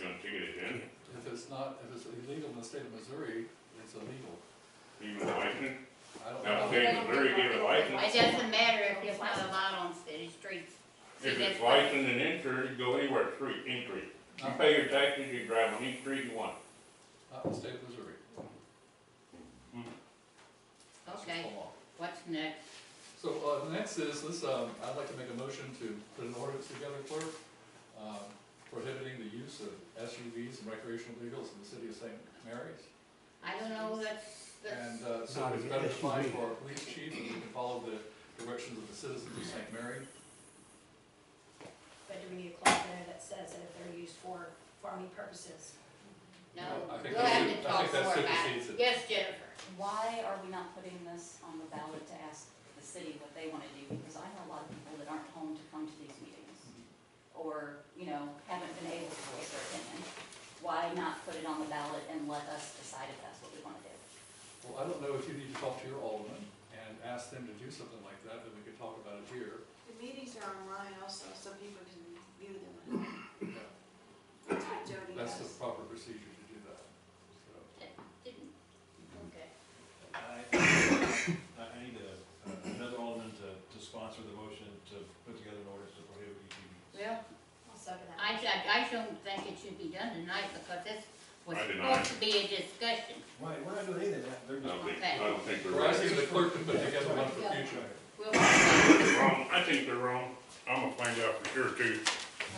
[SPEAKER 10] gonna ticket it then?
[SPEAKER 6] If it's illegal in the state of Missouri, it's illegal.
[SPEAKER 10] Even licensed?
[SPEAKER 6] I don't
[SPEAKER 10] Now,
[SPEAKER 6] know.
[SPEAKER 10] state of Missouri give a license.
[SPEAKER 3] It doesn't matter if it's not allowed on city streets.
[SPEAKER 10] If it's licensed and insured, you go anywhere, street, in street. You pay your taxes, you drive on any street you want.
[SPEAKER 6] Not in the state of Missouri. That's
[SPEAKER 3] Okay,
[SPEAKER 6] the law.
[SPEAKER 3] what's next?
[SPEAKER 6] So, next is this, I'd like to make a motion to put an ordinance together, clerk, prohibiting the use of SUVs and recreational vehicles in the city of St. Mary's.
[SPEAKER 3] I don't know, that's,
[SPEAKER 6] And, so it's better defined for our police chief, and we can follow the directions of the citizens of St. Mary.
[SPEAKER 12] But do we need a clause there that says that if they're used for farming purposes?
[SPEAKER 3] no,
[SPEAKER 6] I think
[SPEAKER 3] we'll have to
[SPEAKER 6] that
[SPEAKER 3] talk more about
[SPEAKER 6] supersedes
[SPEAKER 3] it.
[SPEAKER 6] it.
[SPEAKER 3] Yes, Jennifer?
[SPEAKER 11] Why are we not putting this on the ballot to ask the city what they wanna do? Because I know a lot of people that aren't home to come to these meetings, or, you know, haven't been able to voice their opinion. Why not put it on the ballot and let us decide if that's what we wanna do?
[SPEAKER 6] Well, I don't know if you need to talk to your alderman and ask them to do something like that, then we could talk about it here.
[SPEAKER 4] The meetings are online also, so people can view them.
[SPEAKER 6] Yeah,
[SPEAKER 4] That's what Jody
[SPEAKER 6] that's the
[SPEAKER 4] does.
[SPEAKER 6] proper procedure to do that, so.
[SPEAKER 3] Didn't, okay.
[SPEAKER 2] I need another alderman to sponsor the motion to put together an ordinance to prohibit UTVs.
[SPEAKER 3] Well,
[SPEAKER 12] I'll second that.
[SPEAKER 3] I don't think it should be done tonight because this was
[SPEAKER 10] I deny.
[SPEAKER 3] supposed to be a discussion.
[SPEAKER 2] Why, we're not doing anything, they're
[SPEAKER 10] I
[SPEAKER 2] just.
[SPEAKER 10] don't think they're
[SPEAKER 6] We're
[SPEAKER 10] right.
[SPEAKER 6] asking the clerk to put together one for future.
[SPEAKER 3] We'll,
[SPEAKER 10] They're wrong. I think they're wrong. I'm gonna find out for sure too.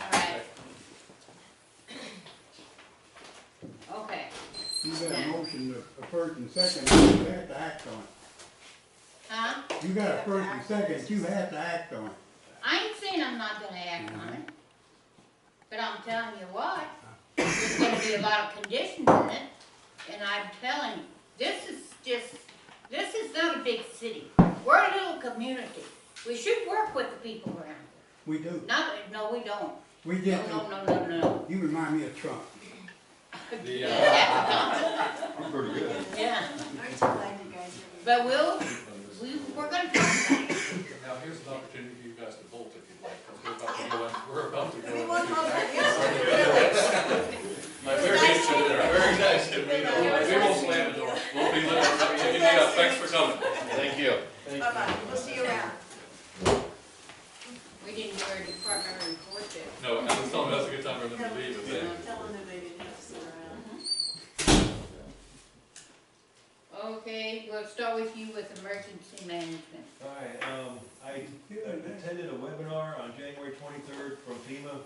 [SPEAKER 3] all right. Okay,
[SPEAKER 9] You got a motion to a first and second, you have to act on it.
[SPEAKER 3] huh?
[SPEAKER 9] You got a first and second, you have to act on it.
[SPEAKER 3] I ain't saying I'm not gonna act on it, but I'm telling you what, there's gonna be a lot of conditions in it, and I'm telling you, this is not a big city. We're a little community. We should work with the people around here.
[SPEAKER 9] We do.
[SPEAKER 3] No, we don't.
[SPEAKER 9] We
[SPEAKER 3] No,
[SPEAKER 9] get,
[SPEAKER 3] no.
[SPEAKER 9] you remind me of Trump.
[SPEAKER 3] Yeah,
[SPEAKER 8] I'm pretty good.
[SPEAKER 3] yeah,
[SPEAKER 4] Aren't you glad you guys are?
[SPEAKER 3] but we're gonna talk about it.
[SPEAKER 6] Now, here's an opportunity for you guys to vote if you'd like, because we're about to go
[SPEAKER 4] We
[SPEAKER 6] in.
[SPEAKER 4] won't vote against
[SPEAKER 6] Very nice to meet you. We won't slam the door. We'll be letting you up. Thanks for coming.
[SPEAKER 7] Thank you.
[SPEAKER 4] Bye-bye, we'll see you around.
[SPEAKER 3] We didn't do our department report yet.
[SPEAKER 6] No, I was telling them that's a good time for them to leave, but then.
[SPEAKER 4] Tell them that they didn't have to sit around.
[SPEAKER 3] Okay, we'll start with you with emergency management.
[SPEAKER 2] All right, I attended a webinar on January 23rd from FEMA.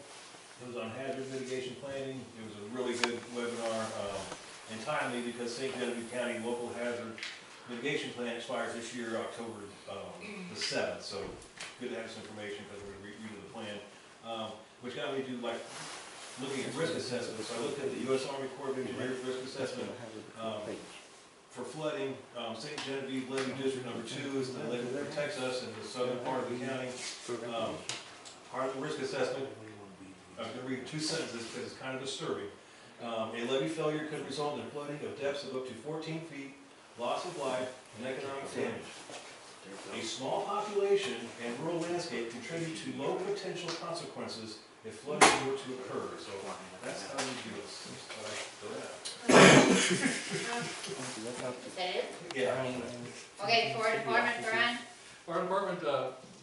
[SPEAKER 2] It was on hazard mitigation planning. It was a really good webinar, and timely because St. Genevieve County local hazard mitigation plan expires this year, October the 7th. So good to have this information because we're going to review the plan. Which got me to like looking at risk assessment. So I looked at the U.S. Army Corps of Engineers risk assessment. For flooding, St. Genevieve Levee District Number 2 is the levee that protects us in the southern part of the county. Part of the risk assessment, I'm going to read two sentences because it's kind of disturbing. A levee failure could result in flooding of depths of up to 14 feet, loss of life, and economic damage. A small population and rural landscape contribute to low potential consequences if flooding were to occur. So that's how we do this.
[SPEAKER 3] Is that it?
[SPEAKER 2] Yeah.
[SPEAKER 3] Okay, fire department, Brian?
[SPEAKER 6] Our department,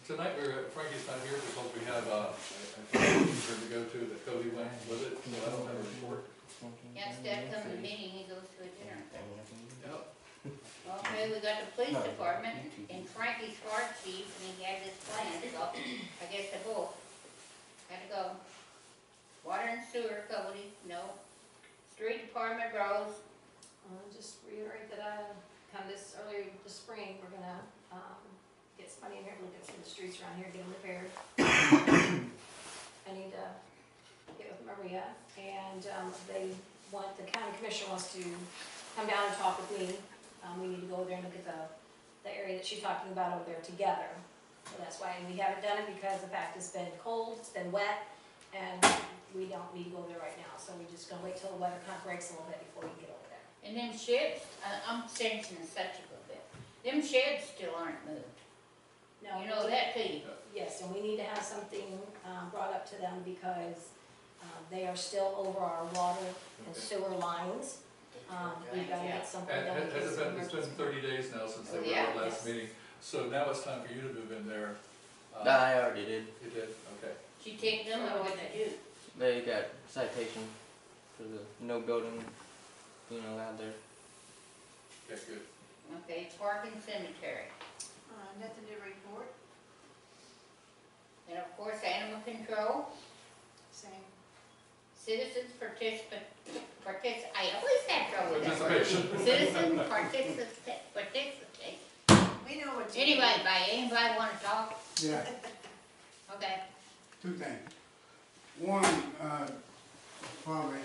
[SPEAKER 6] tonight Frankie's not here because we have a function to go to that Cody went with it, so I don't have a report.
[SPEAKER 3] Yeah, instead of coming to the meeting, he goes to a dinner.
[SPEAKER 6] Yep.
[SPEAKER 3] Okay, we got the police department and Frankie's fire chief, and he had this plan, so I guess they both had to go. Water and sewer, Cody, no. Street department, Rose,
[SPEAKER 12] Just reiterate that come this earlier this spring, we're gonna, get some money in here, look at some of the streets around here, get them repaired. I need to get with Maria, and, the county commissioner wants to come down and talk with me. We need to go over there and look at the area that she's talking about over there together. So that's why we haven't done it, because the fact it's been cold, it's been wet, and we don't need to go there right now. So we're just gonna wait till the weather kind of breaks a little bit before we get over there.
[SPEAKER 3] and them sheds, I'm sensing such a little bit. Them sheds still aren't moved.
[SPEAKER 12] No,
[SPEAKER 3] You know that, too?
[SPEAKER 12] Yes, and we need to have something brought up to them, because They are still over our water and sewer lines. We've got to get something
[SPEAKER 6] And
[SPEAKER 12] done. in case
[SPEAKER 6] it's
[SPEAKER 12] of
[SPEAKER 6] been
[SPEAKER 12] emergency.
[SPEAKER 6] 30 days now since they were
[SPEAKER 3] Yeah.
[SPEAKER 6] at our last meeting, so now it's time for you to move in there.
[SPEAKER 13] I already did.
[SPEAKER 6] You did, okay.
[SPEAKER 3] She take them or what they do?
[SPEAKER 13] They got citation for the no building being allowed there.
[SPEAKER 6] Okay, good.
[SPEAKER 3] Okay, park and cemetery.
[SPEAKER 4] Nothing to report,
[SPEAKER 3] And of course, animal control,
[SPEAKER 4] same.
[SPEAKER 3] citizens I always have trouble with that word.
[SPEAKER 6] Participation.
[SPEAKER 3] Citizen participate.
[SPEAKER 4] We know what you
[SPEAKER 3] Anyway,
[SPEAKER 4] mean.
[SPEAKER 3] anybody wanna talk?
[SPEAKER 9] Yeah,
[SPEAKER 3] Okay.
[SPEAKER 9] two things. One, probably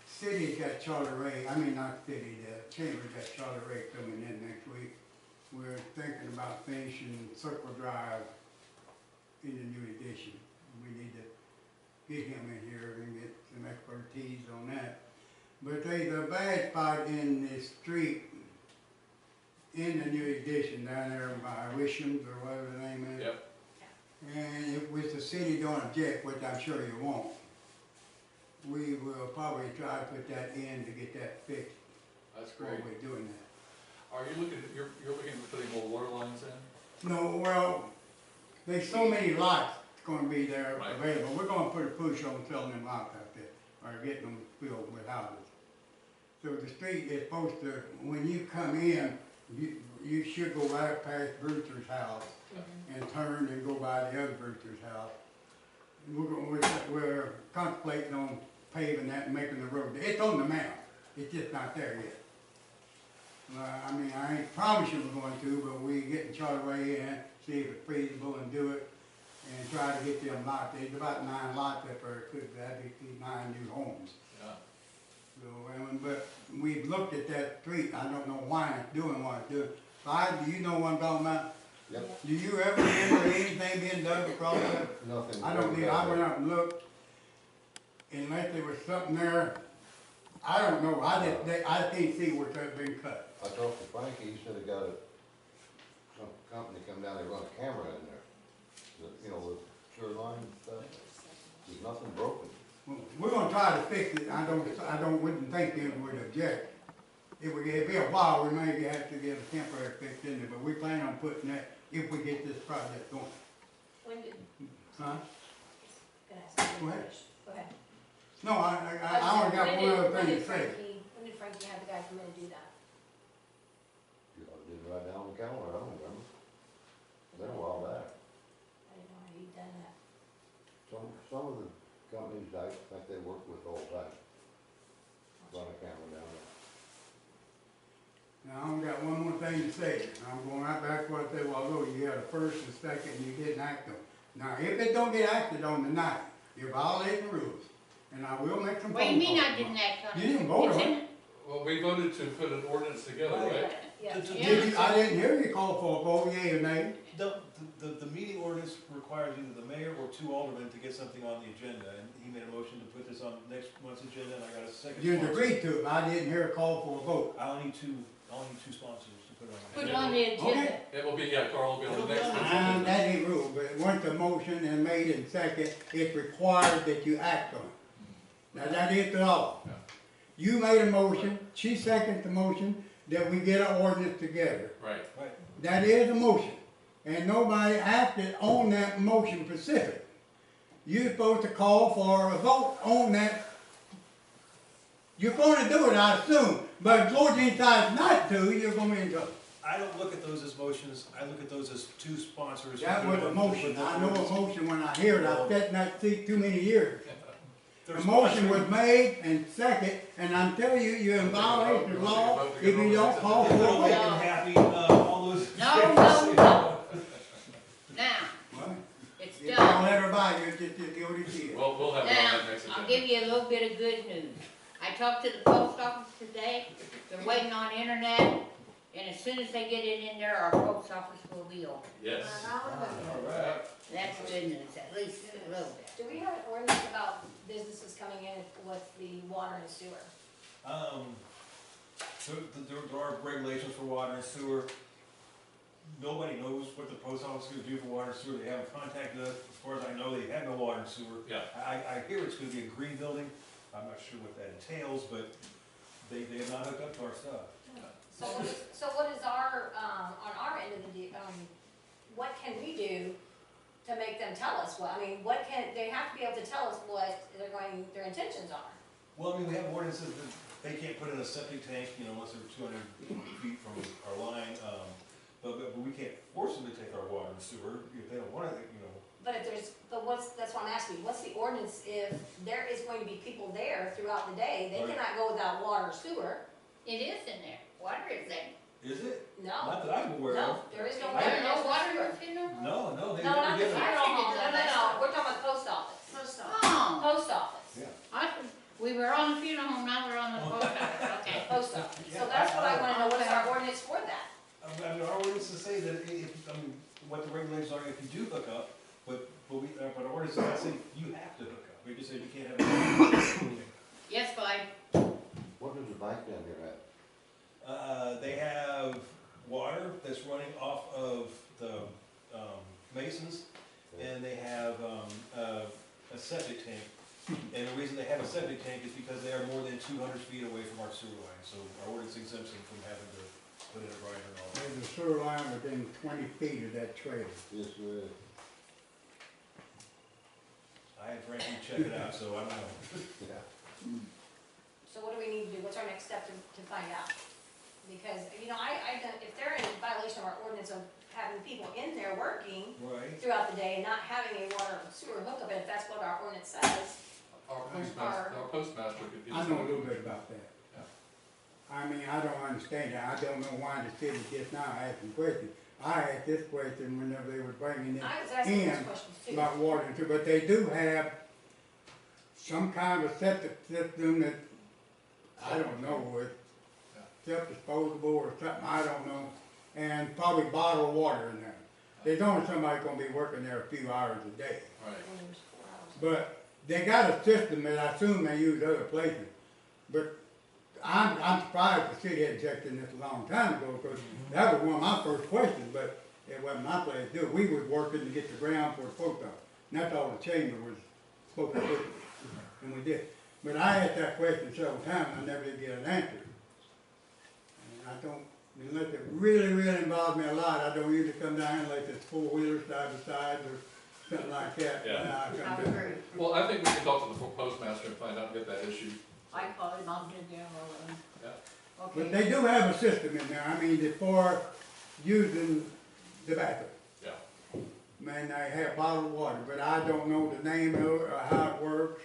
[SPEAKER 9] city's got Charlie Ray, not city, the chamber's got Charlie Ray coming in next week. We're thinking about finishing Circle Drive in the new edition. We need to get him in here and get some expertise on that. But there's a bad spot in the street in the new edition down there by Wisham's or whatever the name is.
[SPEAKER 6] Yep.
[SPEAKER 9] And if with the city don't object, which I'm sure you won't, we will probably try to put that in to get that fixed
[SPEAKER 6] That's
[SPEAKER 9] while
[SPEAKER 6] great.
[SPEAKER 9] we're doing that.
[SPEAKER 6] Are you looking, you're looking at putting more water lines in?
[SPEAKER 9] No, well, there's so many lots gonna be there
[SPEAKER 6] Right.
[SPEAKER 9] available. We're gonna put a push on selling them lots out there, or getting them filled with houses. So the street is supposed to, when you come in, you should go right past Brewster's house and turn and go by the other Brewster's house. We're contemplating on paving that and making the road. It's on the map, it's just not there yet. I ain't promising we're going to, but we getting Charlie Ray in, see if it's feasible and do it, and try to get them lots. There's about 9 lots up there, that'd be 9 new homes.
[SPEAKER 6] Yeah.
[SPEAKER 9] So, but we've looked at that street, I don't know why it's doing what it's doing. Do you know what I'm talking about?
[SPEAKER 8] Yep.
[SPEAKER 9] Do you ever remember anything being done across that?
[SPEAKER 8] Nothing.
[SPEAKER 9] I don't need, I went out and looked, unless there was something there, I don't know, I can't see where that's been cut.
[SPEAKER 8] I talked to Frankie, he said he got some company come down there, run a camera in there. With sewer line and stuff. There's nothing broken.
[SPEAKER 9] Well, we're gonna try to fix it, wouldn't think they would object. It'd be a while, we may have to get a temporary fix in there, but we plan on putting that, if we get this project going.
[SPEAKER 12] When did,
[SPEAKER 9] Huh?
[SPEAKER 12] can I ask you?
[SPEAKER 9] Go ahead.
[SPEAKER 12] Go ahead.
[SPEAKER 9] No, I only got one other thing to say.
[SPEAKER 12] When did Frankie have the guy come in and do that?
[SPEAKER 8] You ought to do it right down on the calendar, I don't remember. Been a while back.
[SPEAKER 12] I didn't know he'd done that.
[SPEAKER 8] Some of the companies I think they work with all the time. Run a camera down there.
[SPEAKER 9] Now, I only got one more thing to say. I'm going right back to what I said a while ago. You had a first and second, and you didn't act on it. Now, if it don't get acted on tonight, you're violating the rules. And I will make some phone calls.
[SPEAKER 3] What do you mean I didn't act on it?
[SPEAKER 9] You didn't vote
[SPEAKER 3] It's
[SPEAKER 9] on
[SPEAKER 3] in
[SPEAKER 9] it.
[SPEAKER 6] Well, we voted to put an ordinance together, right?
[SPEAKER 12] Yeah.
[SPEAKER 9] I didn't hear you call for a vote, yea or nay.
[SPEAKER 2] The meeting ordinance requires either the mayor or 2 aldermen to get something on the agenda, and he made a motion to put this on next month's agenda, and I got a second.
[SPEAKER 9] You
[SPEAKER 2] sponsor.
[SPEAKER 9] agreed to it, but I didn't hear a call for a vote.
[SPEAKER 2] I only need two sponsors to put it on.
[SPEAKER 3] Put it on the agenda.
[SPEAKER 9] Okay.
[SPEAKER 6] It will be, Carl will be on the next
[SPEAKER 9] That
[SPEAKER 6] agenda.
[SPEAKER 9] ain't rule, but once the motion is made and second, it's required that you act on it. Now, that is the law.
[SPEAKER 6] Yeah.
[SPEAKER 9] You made a motion, she seconded the motion, that we get an ordinance together.
[SPEAKER 6] Right.
[SPEAKER 9] That is a motion, and nobody acted on that motion specific. You're supposed to call for a vote on that. You're going to do it, I assume, but if George decides not to, you're going to be in trouble.
[SPEAKER 2] I don't look at those as motions, I look at those as 2 sponsors.
[SPEAKER 9] That was a motion, I know a motion when I hear it, I've sat in that seat too many years.
[SPEAKER 2] They're
[SPEAKER 9] A motion was
[SPEAKER 2] sponsoring-
[SPEAKER 9] made and second, and I'm telling you, you're in violation of law if you don't call for a
[SPEAKER 2] Little
[SPEAKER 9] vote.
[SPEAKER 2] bacon happy, all those.
[SPEAKER 3] No. Now,
[SPEAKER 9] Well,
[SPEAKER 3] it's
[SPEAKER 9] you don't
[SPEAKER 3] done.
[SPEAKER 9] let her buy you, just do what he did.
[SPEAKER 6] We'll have it on
[SPEAKER 3] Now,
[SPEAKER 6] that next agenda.
[SPEAKER 3] I'll give you a little bit of good news. I talked to the post office today, they're waiting on internet, and as soon as they get it in there, our post office will be open.
[SPEAKER 6] Yes.
[SPEAKER 12] All
[SPEAKER 6] right.
[SPEAKER 3] That's good news, at least a little bit.
[SPEAKER 12] Do we have an ordinance about businesses coming in with the water and sewer?
[SPEAKER 2] So there are regulations for water and sewer. nobody knows what the post office is gonna do for water and sewer, they haven't contacted us, as far as I know, they have no water and sewer.
[SPEAKER 6] Yeah.
[SPEAKER 2] I hear it's gonna be a green building, I'm not sure what that entails, but they have not hooked up to our stuff.
[SPEAKER 12] So what is our, on our end of the, what can we do to make them tell us what, I mean, what can, they have to be able to tell us what their intentions are.
[SPEAKER 2] Well, I mean, we have ordinances that they can't put in a septic tank, you know, unless they're 200 feet from our line, but we can't force them to take our water and sewer if they don't want it, you know.
[SPEAKER 12] But that's what I'm asking, what's the ordinance if there is going to be people there throughout the day, they
[SPEAKER 2] Right.
[SPEAKER 12] cannot go without water or sewer?
[SPEAKER 3] It is in there, water is there.
[SPEAKER 2] Is it?
[SPEAKER 12] No,
[SPEAKER 2] Not that I'm aware
[SPEAKER 12] no,
[SPEAKER 2] of.
[SPEAKER 12] there is no
[SPEAKER 2] I
[SPEAKER 12] water,
[SPEAKER 2] didn't
[SPEAKER 12] there's
[SPEAKER 3] No
[SPEAKER 12] no
[SPEAKER 3] water
[SPEAKER 12] sewer.
[SPEAKER 3] is in there?
[SPEAKER 2] No, they
[SPEAKER 12] No,
[SPEAKER 2] never
[SPEAKER 12] not the
[SPEAKER 2] given
[SPEAKER 12] funeral
[SPEAKER 2] it.
[SPEAKER 12] home, no, we're talking about the post office,
[SPEAKER 4] Post office.
[SPEAKER 3] Oh,
[SPEAKER 12] post office,
[SPEAKER 3] we were on the funeral home, now we're on the post office, okay.
[SPEAKER 12] post office,
[SPEAKER 2] Yeah,
[SPEAKER 12] so that's what I wanna know, what's our
[SPEAKER 3] Okay.
[SPEAKER 12] ordinance for that?
[SPEAKER 2] I mean, our ordinances say that if, I mean, what the regulations are if you do hook up, but our ordinance doesn't say you have to hook up, we just say you can't have it.
[SPEAKER 3] Yes, Clyde?
[SPEAKER 8] What is the bank down here at?
[SPEAKER 2] They have water that's running off of the, Masons, and they have, a septic tank. And the reason they have a septic tank is because they are more than 200 feet away from our sewer line, so our ordinance exempts them from having to put in a grinder and all that.
[SPEAKER 9] There's a sewer line within 20 feet of that trailer.
[SPEAKER 8] Yes, there is.
[SPEAKER 2] I had Frankie check it out, so I don't know.
[SPEAKER 8] Yeah.
[SPEAKER 12] So what do we need to do, what's our next step to find out? Because, you know, if they're in violation of our ordinance of having people in there working
[SPEAKER 2] Right.
[SPEAKER 12] throughout the day and not having a water and sewer hookup, and if that's what our ordinance says,
[SPEAKER 6] Our postmaster could get.
[SPEAKER 9] I know a little bit about that.
[SPEAKER 6] Yeah.
[SPEAKER 9] I mean, I don't understand that. I don't know why the city just now asking questions. I asked this question whenever they were bringing it
[SPEAKER 12] I was asking those
[SPEAKER 9] in
[SPEAKER 12] questions too.
[SPEAKER 9] about water and sewer, but they do have some kind of septic system that, I don't know, it's self-disposable or something, I don't know, and probably bottled water in there. There's only somebody gonna be working there a few hours a day.
[SPEAKER 6] Right.
[SPEAKER 9] But they got a system that I assume they use other places. But I'm surprised the city had checked in this a long time ago, because that was one of my first questions, but it wasn't my place to do it. We was working to get the ground for the post office, and that's all the chamber was supposed to do, and we did. But I asked that question several times, and I never did get an answer. And I don't, unless it really, really involves me a lot, I don't usually come down unless it's four-wheelers side by side or something like that.
[SPEAKER 6] Yeah.
[SPEAKER 9] Then I
[SPEAKER 3] I
[SPEAKER 9] come down.
[SPEAKER 3] agree.
[SPEAKER 6] Well, I think we can talk to the postmaster and find out and get that issue.
[SPEAKER 3] I called him, I'll do there,
[SPEAKER 6] Yeah.
[SPEAKER 3] okay.
[SPEAKER 9] But they do have a system in there, I mean, for using the bathroom.
[SPEAKER 6] Yeah.
[SPEAKER 9] Man, they have bottled water, but I don't know the name of it, or how it works,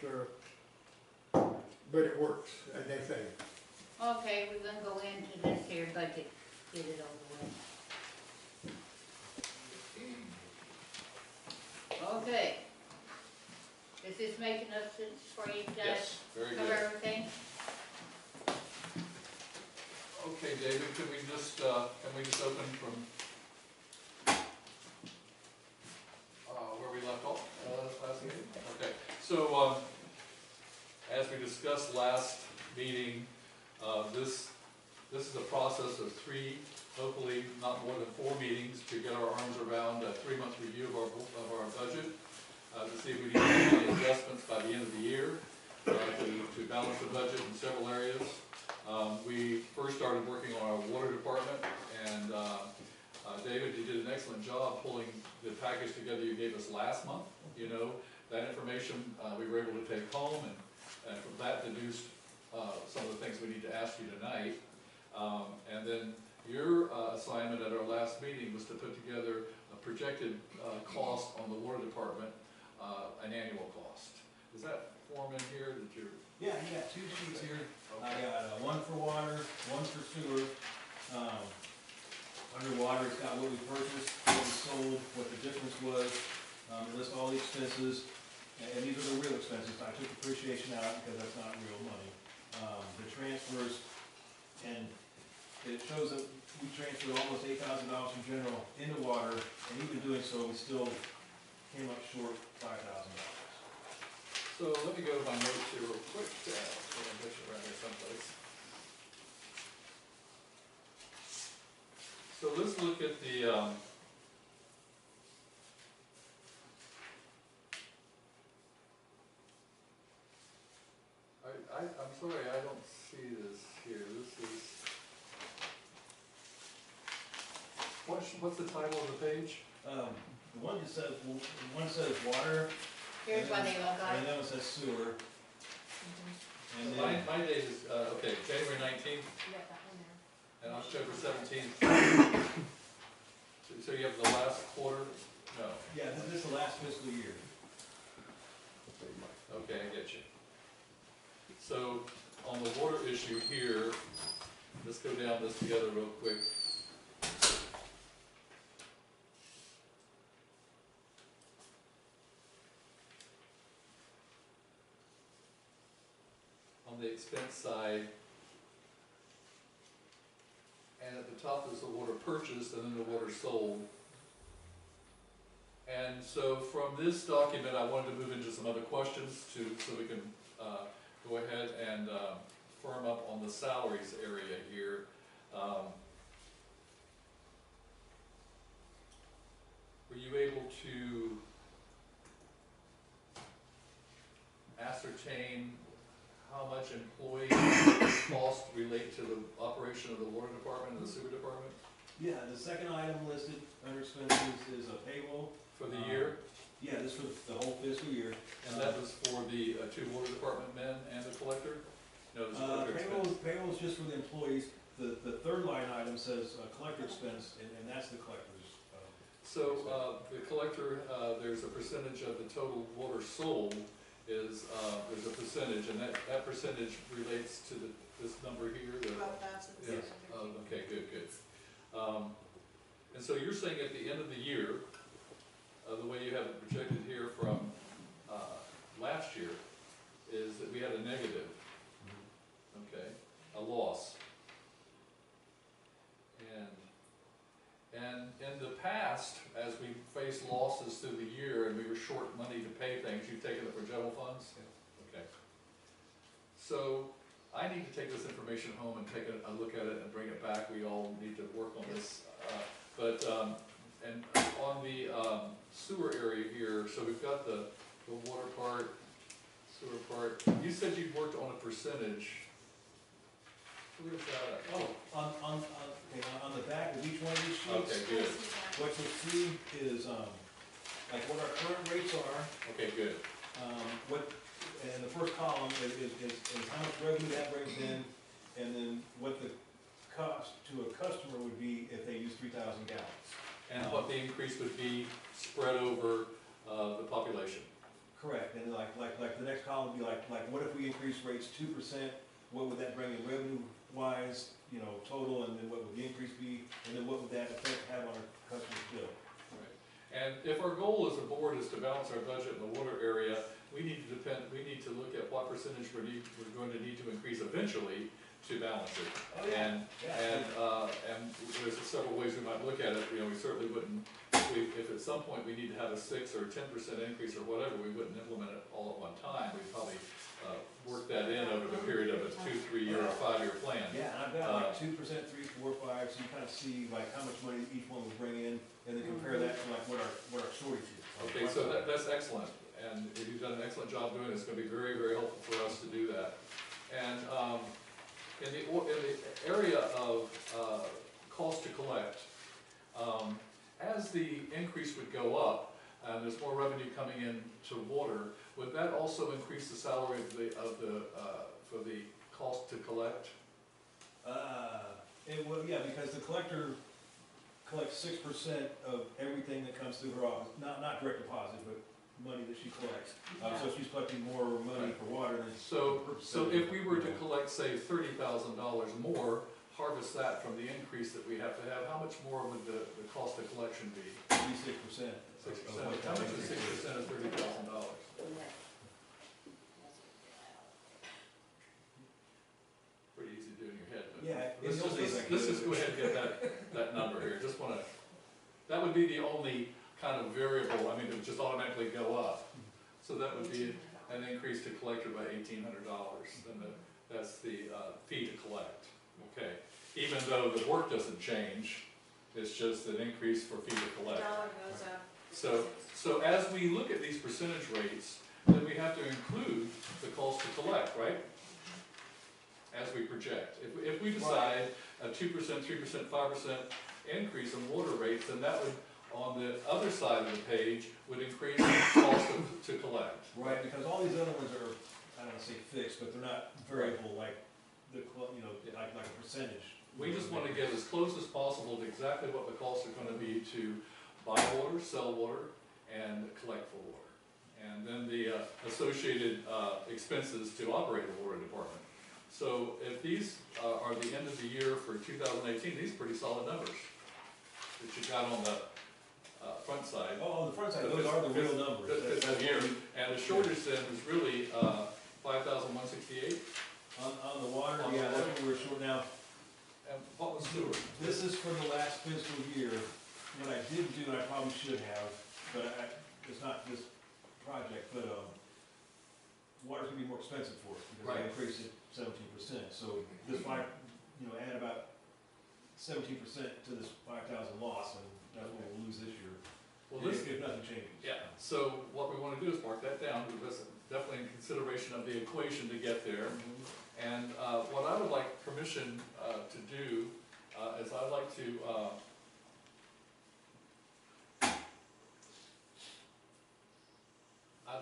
[SPEAKER 9] but it works, as they say.
[SPEAKER 3] Okay, we're gonna go into this here budget, get it over with. Okay. Is this making us sense for you guys?
[SPEAKER 6] Yes, very
[SPEAKER 3] Cover
[SPEAKER 6] good.
[SPEAKER 3] everything?
[SPEAKER 6] Okay, David, can we just open from, where we left off, last meeting? Okay, so, as we discussed last meeting, this is a process of 3, hopefully not more than 4 meetings to get our arms around a 3-month review of our budget, to see if we need to make any adjustments by the end of the year, to balance the budget in several areas. We first started working on our water department, and David, you did an excellent job pulling the package together you gave us last month. You know, that information we were able to take home, and from that deduced some of the things we need to ask you tonight. And then your assignment at our last meeting was to put together a projected cost on the water department, an annual cost. Is that form in here that you're?
[SPEAKER 2] Yeah, you got 2 sheets here. I got one for water, one for sewer. Under water, it's got what we purchased, what we sold, what the difference was. It lists all the expenses, and these are the real expenses. I took depreciation out because that's not real money. The transfers, and it shows that we transferred almost $8,000 from general into water, and even doing so, we still came up short $5,000.
[SPEAKER 6] So let me go to my notes here real quick, so I get you around here someplace. So let's look at the, I'm sorry, I don't see this here, this is, what's the title of the page?
[SPEAKER 2] The one that says, one says water.
[SPEAKER 3] Here's what they look like.
[SPEAKER 2] And then one says sewer. And
[SPEAKER 6] So
[SPEAKER 2] then,
[SPEAKER 6] my date is, okay, January 19th
[SPEAKER 12] You got that one there.
[SPEAKER 6] and October 17th. So you have the last quarter? No,
[SPEAKER 2] yeah, this is the last fiscal year.
[SPEAKER 6] okay, I get you. So on the water issue here, let's go down this together real quick. On the expense side, and at the top is the water purchased and then the water sold. And so from this document, I wanted to move into some other questions so we can go ahead and firm up on the salaries area here. Were you able to ascertain how much employee costs relate to the operation of the water department and the sewer department
[SPEAKER 2] Yeah, the second item listed under expenses is a payroll.
[SPEAKER 6] for the year?
[SPEAKER 2] Yeah, this for the whole fiscal year.
[SPEAKER 6] And that was for the two water department men and the collector? No, this is collector expense.
[SPEAKER 2] Payroll is just for the employees. The third line item says collector expense, and that's the collector's.
[SPEAKER 6] So, the collector, there's a percentage of the total water sold is, there's a percentage, and that percentage relates to this number here, the.
[SPEAKER 4] About that's the
[SPEAKER 6] Yes, okay, good. And so you're saying at the end of the year, the way you have it projected here from, last year, is that we had a negative, okay, a loss. And in the past, as we faced losses through the year and we were short money to pay things, you've taken it for general funds? Okay. So I need to take this information home and take a look at it and bring it back. We all need to work on this. And on the sewer area here, so we've got the water part, sewer part. You said you'd worked on a percentage. Where's that at?
[SPEAKER 2] Oh, on the back of each one of these sheets.
[SPEAKER 6] Okay, good.
[SPEAKER 2] What you'll see is, like what our current rates are,
[SPEAKER 6] Okay, good.
[SPEAKER 2] and the first column is how much revenue that brings in, and then what the cost to a customer would be if they use 3,000 gallons.
[SPEAKER 6] And what the increase would be spread over the population.
[SPEAKER 2] Correct, and like the next column would be like what if we increase rates 2%, what would that bring in revenue wise, total, and then what would the increase be, and then what would that effect have on our customer's bill?
[SPEAKER 6] Right. And if our goal as a board is to balance our budget in the water area, we need to look at what percentage we're going to need to increase eventually to balance it.
[SPEAKER 2] Oh, yeah.
[SPEAKER 6] And there's several ways we might look at it. We certainly wouldn't, if at some point we need to have a 6 or 10% increase or whatever, we wouldn't implement it all at one time. We'd probably work that in over the period of a 2, 3 year or 5 year plan.
[SPEAKER 2] Yeah, and I've got like 2%, 3, 4, 5, so you kind of see like how much money each one will bring in, and then compare that to like what our shortage is.
[SPEAKER 6] Okay, so that's excellent, and you've done an excellent job doing it. It's going to be very, very helpful for us to do that. And in the area of cost to collect, as the increase would go up, and there's more revenue coming in to water, would that also increase the salary of the for the cost to collect?
[SPEAKER 2] It will, yeah, because the collector collects 6% of everything that comes through her office, not direct deposit, but money that she collects. So she's collecting more money for water than.
[SPEAKER 6] So if we were to collect, say, $30,000 more, harvest that from the increase that we have to have, how much more would the cost of collection be?
[SPEAKER 2] 6%.
[SPEAKER 6] 6%. How much is 6% of $30,000? Pretty easy to do in your head, but
[SPEAKER 2] Yeah.
[SPEAKER 6] let's just go ahead and get that number here. Just want to, that would be the only kind of variable. I mean, it would just automatically go up. So that would be an increase to collector by $1,800. Then that's the fee to collect. Okay. Even though the work doesn't change, It's just an increase for fee to collect.
[SPEAKER 4] Dollar goes up.
[SPEAKER 6] So as we look at these percentage rates, then we have to include the cost to collect, right? As we project. If we decide a 2%, 3%, 5% increase in water rates, then that would, on the other side of the page, would increase the cost to collect.
[SPEAKER 2] Right, because all these other ones are, I don't wanna say fixed, but they're not variable like like a percentage.
[SPEAKER 6] We just want to get as close as possible to exactly what the costs are going to be to buy water, sell water, and collect for water. And then the associated expenses to operate the water department. So if these are the end of the year for 2018, these are pretty solid numbers that you got on the front side.
[SPEAKER 2] Oh, on the front side, those are the real numbers.
[SPEAKER 6] That's year. And the shortage then is really 5,168.
[SPEAKER 2] On the water, yeah, that's what we're short now.
[SPEAKER 6] And what was sewer?
[SPEAKER 2] This is for the last fiscal year. What I did do, and I probably should have, but it's not this project, but, water's gonna be more expensive for us because
[SPEAKER 6] Right.
[SPEAKER 2] they increased it 17%. So this add about 17% to this 5,000 loss, and that's what we'll lose this year.
[SPEAKER 6] Well,
[SPEAKER 2] If nothing changes.
[SPEAKER 6] Yeah, so what we want to do is mark that down, because definitely in consideration of the equation to get there. And what I would like permission to do is I'd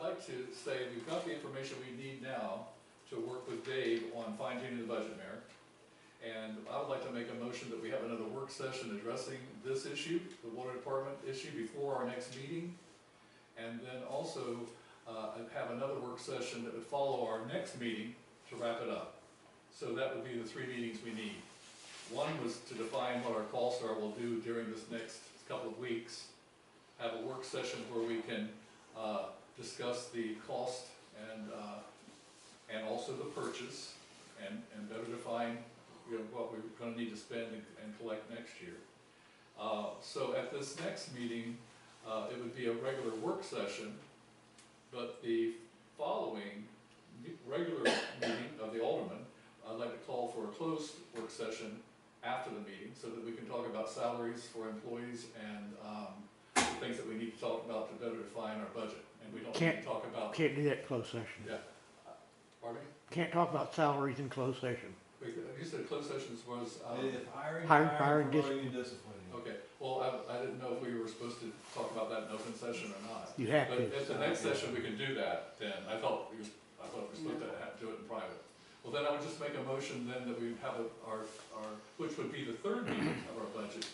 [SPEAKER 6] like to say we've got the information we need now to work with Dave on fine-tuning the budget, Mayor. And I would like to make a motion that we have another work session addressing this issue, the water department issue, before our next meeting. And then also have another work session that would follow our next meeting to wrap it up. So that would be the 3 meetings we need. One was to define what our costs are, we'll do during this next couple of weeks. Have a work session where we can discuss the cost and also the purchase, and better define what we're gonna need to spend and collect next year. So at this next meeting, it would be a regular work session, but the following regular meeting of the Aldermen, I'd like to call for a closed work session after the meeting, so that we can talk about salaries for employees and the things that we need to talk about to better define our budget. And we don't need to talk about.
[SPEAKER 1] Can't do that in closed session.
[SPEAKER 6] Yeah. Pardon me?
[SPEAKER 1] Can't talk about salaries in closed session.
[SPEAKER 6] Wait, you said closed sessions was,
[SPEAKER 2] If hiring,
[SPEAKER 1] Hiring,
[SPEAKER 2] firing,
[SPEAKER 1] dis-
[SPEAKER 2] promoting, and disciplining.
[SPEAKER 6] okay, well, I didn't know if we were supposed to talk about that in open session or not.
[SPEAKER 1] You have
[SPEAKER 6] But
[SPEAKER 1] to.
[SPEAKER 6] at the next session, we can do that then. I thought we were supposed to do it in private. Well, then I would just make a motion then that we have our, which would be the 3rd meeting of our budget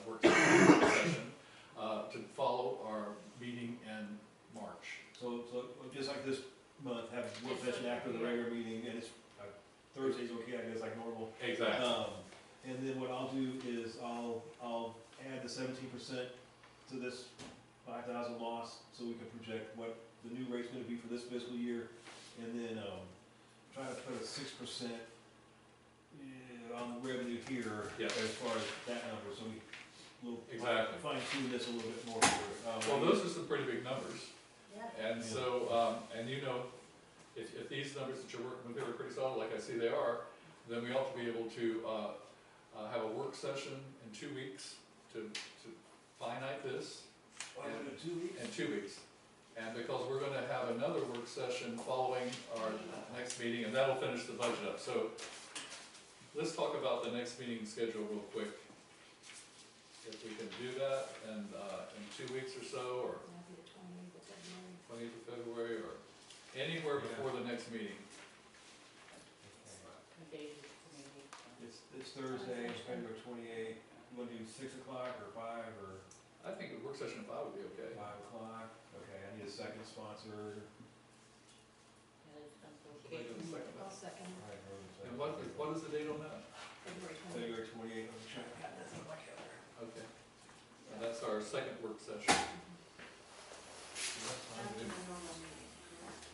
[SPEAKER 6] work session, to follow our meeting in March.
[SPEAKER 2] So just like this month, have a work session after the regular meeting, and it's Thursday's okay, I guess, like normal.
[SPEAKER 6] Exactly.
[SPEAKER 2] And then what I'll do is I'll add the 17% to this 5,000 loss, so we can project what the new rate's gonna be for this fiscal year, and then, try to put a 6% on the revenue here.
[SPEAKER 6] Yes.
[SPEAKER 2] As far as that number, so we'll
[SPEAKER 6] Exactly.
[SPEAKER 2] fine tune this a little bit more.
[SPEAKER 6] Well, those are some pretty big numbers.
[SPEAKER 12] Yeah.
[SPEAKER 6] And so, and if these numbers that you're working with are pretty solid, like I see they are, then we ought to be able to have a work session in 2 weeks to finite this.
[SPEAKER 2] In 2 weeks?
[SPEAKER 6] In 2 weeks. And because we're gonna have another work session following our next meeting, and that'll finish the budget up. So let's talk about the next meeting schedule real quick. If we can do that in 2 weeks or so, or 20th of February, or anywhere before the next meeting.
[SPEAKER 2] It's Thursday, February 28th. You wanna do 6 o'clock or 5 or
[SPEAKER 6] I think a work session at 5 would be okay.
[SPEAKER 2] 5 o'clock? Okay, I need a second sponsor.
[SPEAKER 12] I'll second.
[SPEAKER 2] All right,
[SPEAKER 6] And what is the date on that?
[SPEAKER 2] February 28th, I'm trying to have this on my calendar.
[SPEAKER 6] Okay. And that's our second work session.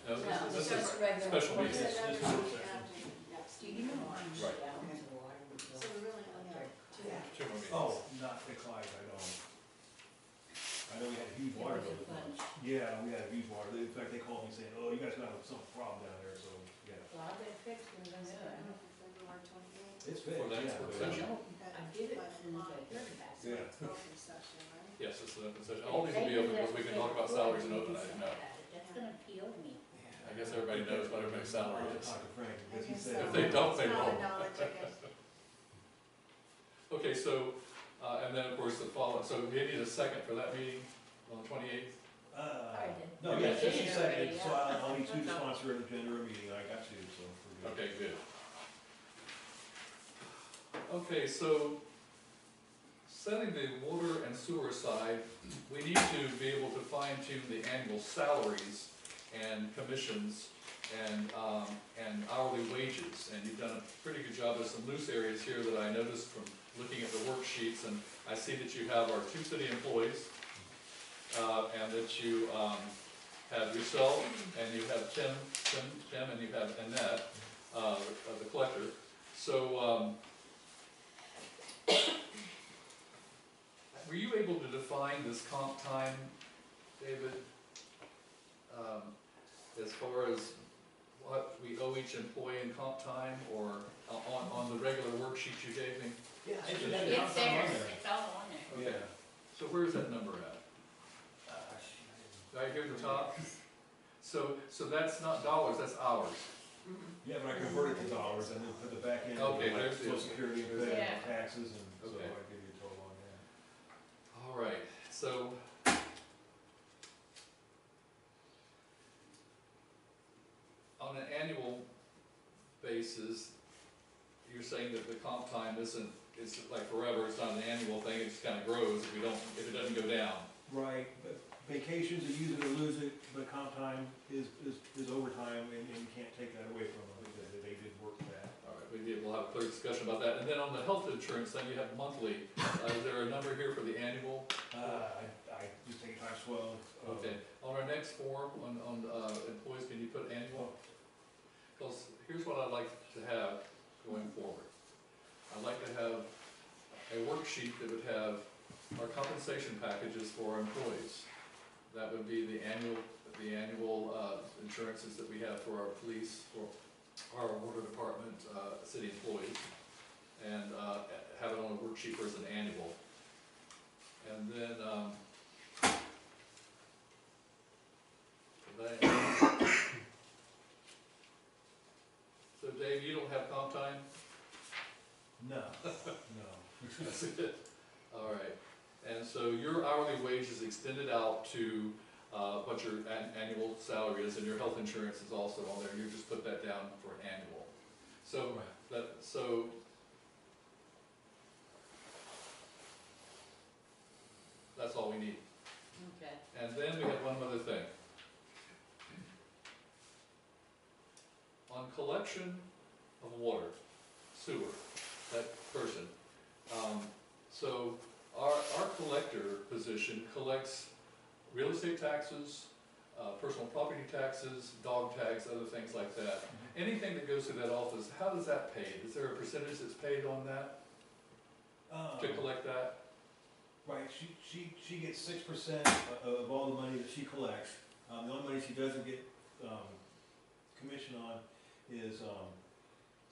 [SPEAKER 6] No,
[SPEAKER 12] No,
[SPEAKER 6] this
[SPEAKER 12] this
[SPEAKER 6] is
[SPEAKER 12] is regular.
[SPEAKER 6] special
[SPEAKER 12] Work
[SPEAKER 6] meeting.
[SPEAKER 12] session.
[SPEAKER 3] Do you know I'm
[SPEAKER 6] Right.
[SPEAKER 4] So we really only have 2.
[SPEAKER 6] 2 more meetings.
[SPEAKER 2] Oh, not the Clyde, I don't. I know we had a huge water bill. Yeah, we had a huge water. In fact, they called me saying, oh, you guys got some problem down there, so, yeah.
[SPEAKER 3] Well, I'll get it fixed when I'm done.
[SPEAKER 4] February 28th.
[SPEAKER 2] It's
[SPEAKER 6] For
[SPEAKER 2] fixed,
[SPEAKER 6] the next
[SPEAKER 2] yeah.
[SPEAKER 6] work
[SPEAKER 2] but-
[SPEAKER 6] session?
[SPEAKER 3] I did it as soon as I heard about it.
[SPEAKER 2] Yeah.
[SPEAKER 4] Open session, right?
[SPEAKER 6] Yes, it's an open session. All these will be open because we can talk about salaries and open, I didn't know.
[SPEAKER 3] That's gonna appeal me.
[SPEAKER 6] I guess everybody knows what everybody's salary
[SPEAKER 2] I'll
[SPEAKER 6] is.
[SPEAKER 2] talk to Frank,
[SPEAKER 4] I
[SPEAKER 2] because he
[SPEAKER 4] guess
[SPEAKER 2] said.
[SPEAKER 4] so.
[SPEAKER 6] If they don't, they
[SPEAKER 4] It's common
[SPEAKER 6] won't.
[SPEAKER 4] knowledge, I guess.
[SPEAKER 6] Okay, so, and then of course the following, so we need a second for that meeting on the 28th?
[SPEAKER 12] Already did.
[SPEAKER 2] No, yeah,
[SPEAKER 3] Yeah.
[SPEAKER 2] she seconded, so
[SPEAKER 3] Yeah.
[SPEAKER 2] I'll need two to sponsor an agenda or a meeting, I got two, so we're good.
[SPEAKER 6] Okay, good. Okay, so setting the water and sewer aside, we need to be able to fine tune the annual salaries and commissions and hourly wages. And you've done a pretty good job. There's some loose areas here that I noticed from looking at the worksheets, and I see that you have our 2 city employees, and that you have yourself, and you have Tim, and you have Annette, the collector. So, were you able to define this comp time, David, as far as what we owe each employee in comp time, or on the regular worksheet you gave me?
[SPEAKER 2] Yeah, I should
[SPEAKER 3] It's
[SPEAKER 2] have
[SPEAKER 3] there,
[SPEAKER 2] it on there.
[SPEAKER 3] it's all on there.
[SPEAKER 2] Yeah.
[SPEAKER 6] So where's that number at? Right here at the top? So that's not dollars, that's hours.
[SPEAKER 2] Yeah, but I converted to dollars and then put the back end,
[SPEAKER 6] Okay,
[SPEAKER 2] like
[SPEAKER 6] there's the-
[SPEAKER 2] social security and
[SPEAKER 3] Yeah.
[SPEAKER 2] taxes, and so
[SPEAKER 6] Okay.
[SPEAKER 2] I give you a total on that.
[SPEAKER 6] All right, so on an annual basis, you're saying that the comp time isn't, it's like forever, it's not an annual thing, it just kind of grows if it doesn't go down.
[SPEAKER 2] Right, but vacations, you use it or lose it, but comp time is overtime, and you can't take that away from them, they did work that.
[SPEAKER 6] All right, we'll have a clear discussion about that. And then on the health insurance thing, you have monthly. Is there a number here for the annual?
[SPEAKER 2] I just take it times 12.
[SPEAKER 6] Okay, on our next form, on employees, can you put annual? Because here's what I'd like to have going forward. I'd like to have a worksheet that would have our compensation packages for our employees. That would be the annual insurances that we have for our police, for our water department, city employees, and have it on a worksheet versus an annual. And then, so Dave, you don't have comp time?
[SPEAKER 2] No, no.
[SPEAKER 6] That's it. All right. And so your hourly wage is extended out to what your annual salary is, and your health insurance is also on there. You just put that down for annual. So that's all we need.
[SPEAKER 3] Okay.
[SPEAKER 6] And then we have one other thing. On collection of water, sewer, that person. So our collector position collects real estate taxes, personal property taxes, dog tags, other things like that. Anything that goes through that office, how does that paid? Is there a percentage that's paid on that, to collect that?
[SPEAKER 2] Right, she gets 6% of all the money that she collects. The only money she doesn't get commission on is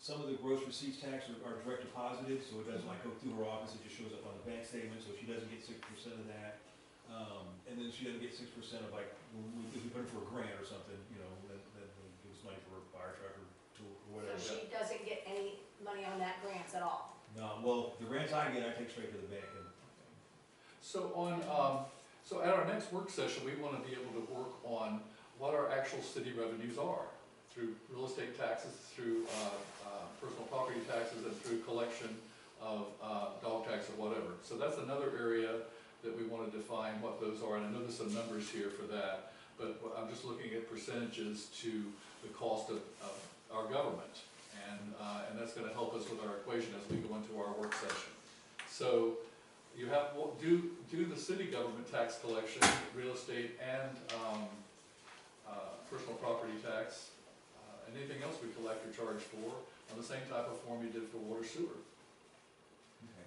[SPEAKER 2] some of the gross receipts tax are direct deposited, so it doesn't like go through her office, it just shows up on the bank statement, so she doesn't get 6% of that. And then she doesn't get 6% of like, if we put her for a grant or something, you know, then they give us money for a fire truck or tool or whatever.
[SPEAKER 12] So she doesn't get any money on that grants at all?
[SPEAKER 2] No, well, the grants I get, I take straight to the bank. And
[SPEAKER 6] So so at our next work session, we want to be able to work on what our actual city revenues are through real estate taxes, through personal property taxes, and through collection of dog tax or whatever. So that's another area that we want to define what those are, and I know there's some numbers here for that, but I'm just looking at percentages to the cost of our government, and that's going to help us with our equation as we go into our work session. So you have, do the city government tax collection, real estate, and personal property tax, and anything else we collect or charge for, on the same type of form you did for water sewer,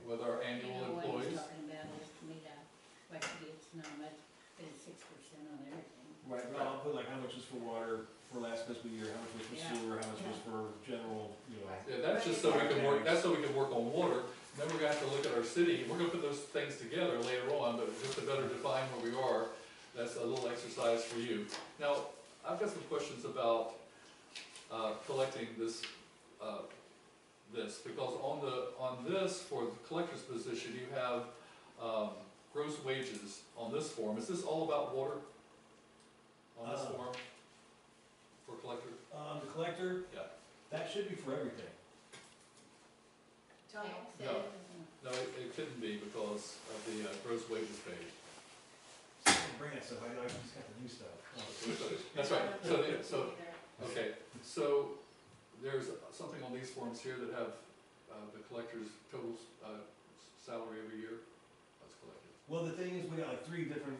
[SPEAKER 6] with our annual employees.
[SPEAKER 3] You know what he's talking about is to me that, like, it's not much, but it's 6% on everything.
[SPEAKER 2] right, but I'll put like how much is for water for last fiscal year, how much was for
[SPEAKER 3] Yeah.
[SPEAKER 2] sewer, how much was for general, you know.
[SPEAKER 6] Yeah, that's just so we can work, that's so we can work on water. Then we're gonna have to look at our city. We're gonna put those things together later on, but just to better define where we are, that's a little exercise for you. Now, I've got some questions about collecting this, because on this, for the collector's position, you have gross wages on this form. Is this all about water? On this form? For collector?
[SPEAKER 2] The collector,
[SPEAKER 6] Yeah.
[SPEAKER 2] that should be for everything.
[SPEAKER 3] Taxes.
[SPEAKER 6] No, it couldn't be because of the gross wages paid.
[SPEAKER 2] Bring that stuff, I just got the new stuff.
[SPEAKER 6] That's right, okay, so there's something on these forms here that have the collector's total salary every year that's collected.
[SPEAKER 2] Well, the thing is, we got like three different,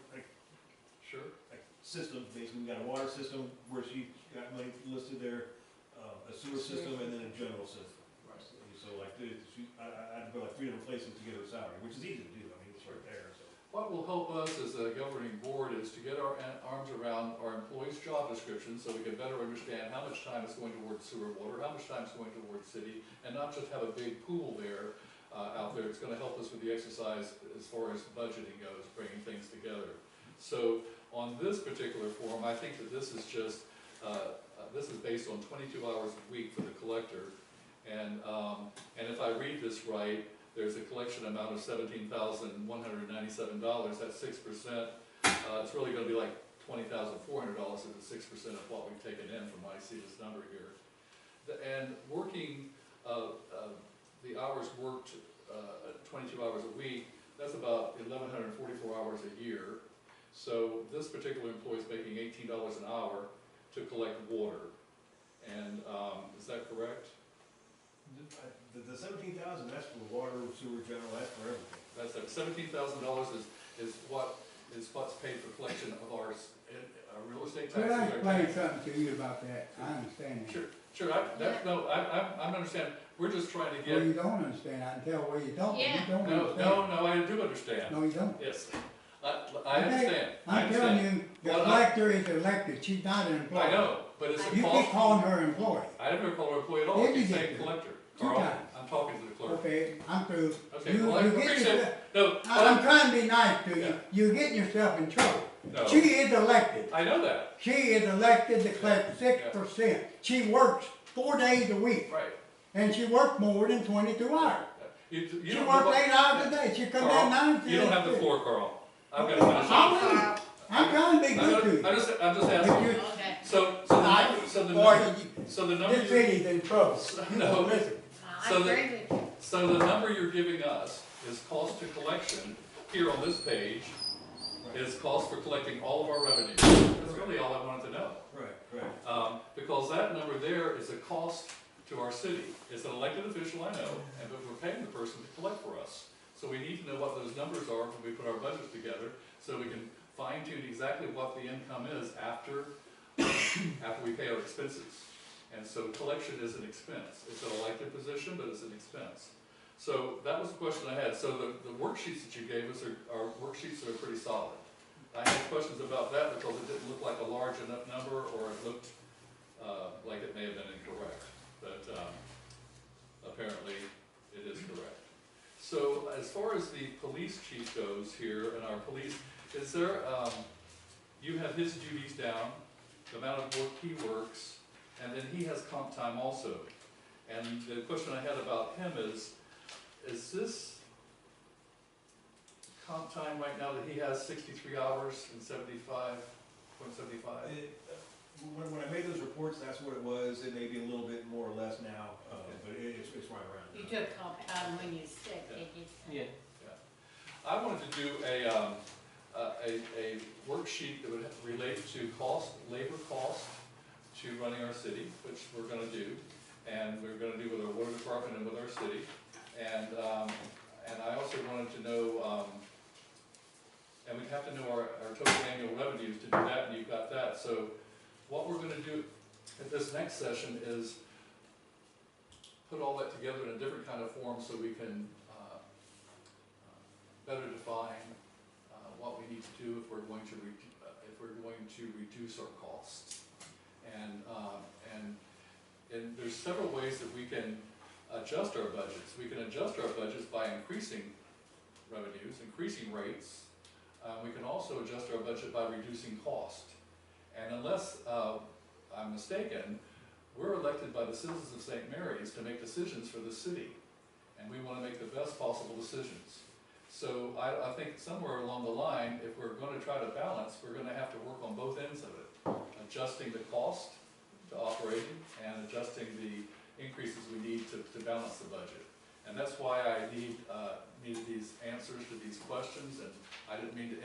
[SPEAKER 6] Sure.
[SPEAKER 2] systems, basically, we got a water system where she got money listed there, a sewer system, and then a general system.
[SPEAKER 6] Right.
[SPEAKER 2] So like, I had to go like three different places to get her salary, which is easy to do, I mean, it's right there, so.
[SPEAKER 6] What will help us as a governing board is to get our arms around our employees' job descriptions so we can better understand how much time is going towards sewer water, how much time is going towards city, and not just have a big pool there, out there. It's gonna help us with the exercise as far as budgeting goes, bringing things together. So on this particular form, I think that this is just, this is based on 22 hours a week for the collector. And if I read this right, there's a collection amount of $17,197, that's 6%. It's really gonna be like $20,400 if it's 6% of what we've taken in from what I see this number here. And working, the hours worked, 22 hours a week, that's about 1,144 hours a year. So this particular employee is making $18 an hour to collect water. And, is that correct?
[SPEAKER 2] The 17,000, that's for water, sewer, general, that's for everything.
[SPEAKER 6] That's it, $17,000 is what's paid for collection of our real estate
[SPEAKER 9] Could
[SPEAKER 6] taxes.
[SPEAKER 9] I explain something to you about that? I understand that.
[SPEAKER 6] Sure, I'm understanding, we're just trying to
[SPEAKER 9] Well,
[SPEAKER 6] get,
[SPEAKER 9] you don't understand, I can tell where you don't,
[SPEAKER 3] Yeah.
[SPEAKER 9] you don't
[SPEAKER 6] no,
[SPEAKER 9] understand.
[SPEAKER 6] I do understand,
[SPEAKER 9] No, you don't.
[SPEAKER 6] yes, I
[SPEAKER 9] Okay,
[SPEAKER 6] understand, I
[SPEAKER 9] I'm telling
[SPEAKER 6] understand.
[SPEAKER 9] you, the
[SPEAKER 6] Well,
[SPEAKER 9] collector is elected, she's not an employee.
[SPEAKER 6] I know, but it's a
[SPEAKER 9] You keep
[SPEAKER 6] cost,
[SPEAKER 9] calling her employee.
[SPEAKER 6] I never call her employee at all,
[SPEAKER 9] Yeah,
[SPEAKER 6] I
[SPEAKER 9] you
[SPEAKER 6] keep
[SPEAKER 9] did.
[SPEAKER 6] saying collector.
[SPEAKER 9] 2
[SPEAKER 6] Carl,
[SPEAKER 9] times.
[SPEAKER 6] I'm talking to the clerk.
[SPEAKER 9] Okay, I'm through.
[SPEAKER 6] Okay,
[SPEAKER 9] You-
[SPEAKER 6] well, I
[SPEAKER 9] you get
[SPEAKER 6] appreciate
[SPEAKER 9] yourself-
[SPEAKER 6] it, no,
[SPEAKER 9] I'm trying to be nice to you,
[SPEAKER 6] Yeah.
[SPEAKER 9] you're getting yourself in trouble.
[SPEAKER 6] No.
[SPEAKER 9] She is elected,
[SPEAKER 6] I know that,
[SPEAKER 9] she is elected to collect 6%. She works 4 days a week,
[SPEAKER 6] right.
[SPEAKER 9] and she works more than 22 hours.
[SPEAKER 6] You
[SPEAKER 9] She
[SPEAKER 6] don't
[SPEAKER 9] works
[SPEAKER 6] know what-
[SPEAKER 9] 8 hours a day, she comes
[SPEAKER 6] Carl,
[SPEAKER 9] in 9 to
[SPEAKER 6] you don't have the
[SPEAKER 9] 6.
[SPEAKER 6] floor, Carl. I'm gonna finish.
[SPEAKER 9] I'm trying to be good to you.
[SPEAKER 6] I'm just
[SPEAKER 9] If
[SPEAKER 6] asking.
[SPEAKER 9] you-
[SPEAKER 3] Okay.
[SPEAKER 6] So the
[SPEAKER 9] Boy,
[SPEAKER 6] number
[SPEAKER 9] this city's in trouble. You
[SPEAKER 6] No.
[SPEAKER 9] don't listen.
[SPEAKER 3] I
[SPEAKER 6] So the-
[SPEAKER 3] agree with you.
[SPEAKER 6] So the number you're giving us is cost to collection, here on this page, is cost for collecting all of our revenue. That's really all I wanted to know.
[SPEAKER 2] Right.
[SPEAKER 6] Because that number there is a cost to our city. It's an elected official, I know, but we're paying the person to collect for us. So we need to know what those numbers are when we put our budgets together, so we can fine tune exactly what the income is after we pay our expenses. And so collection is an expense. It's an elected position, but it's an expense. So that was the question I had. So the worksheets that you gave us are worksheets that are pretty solid. I had questions about that because it didn't look like a large enough number, or it looked like it may have been incorrect. But apparently it is correct. So as far as the police chief goes here, and our police, is there, you have his duties down, the amount of work he works, and then he has comp time also. And the question I had about him is this comp time right now that he has 63 hours and 75.75?
[SPEAKER 2] When I made those reports, that's what it was, it may be a little bit more or less now, but it's right around.
[SPEAKER 3] You took comp time when you're sick, did you?
[SPEAKER 13] Yeah.
[SPEAKER 6] I wanted to do a worksheet that would relate to labor cost to running our city, which we're gonna do, and we're gonna do with our water department and with our city. And I also wanted to know, and we'd have to know our total annual revenues to do that, and you've got that. So what we're gonna do at this next session is put all that together in a different kind of form so we can better define what we need to do if we're going to reduce our costs. And there's several ways that we can adjust our budgets. We can adjust our budgets by increasing revenues, increasing rates. We can also adjust our budget by reducing cost. And unless I'm mistaken, we're elected by the citizens of St. Mary's to make decisions for the city. And we want to make the best possible decisions. So I think somewhere along the line, if we're going to try to balance, we're going to have to work on both ends of it. Adjusting the cost to operating and adjusting the increases we need to balance the budget. And that's why I needed these answers to these questions, and I didn't mean to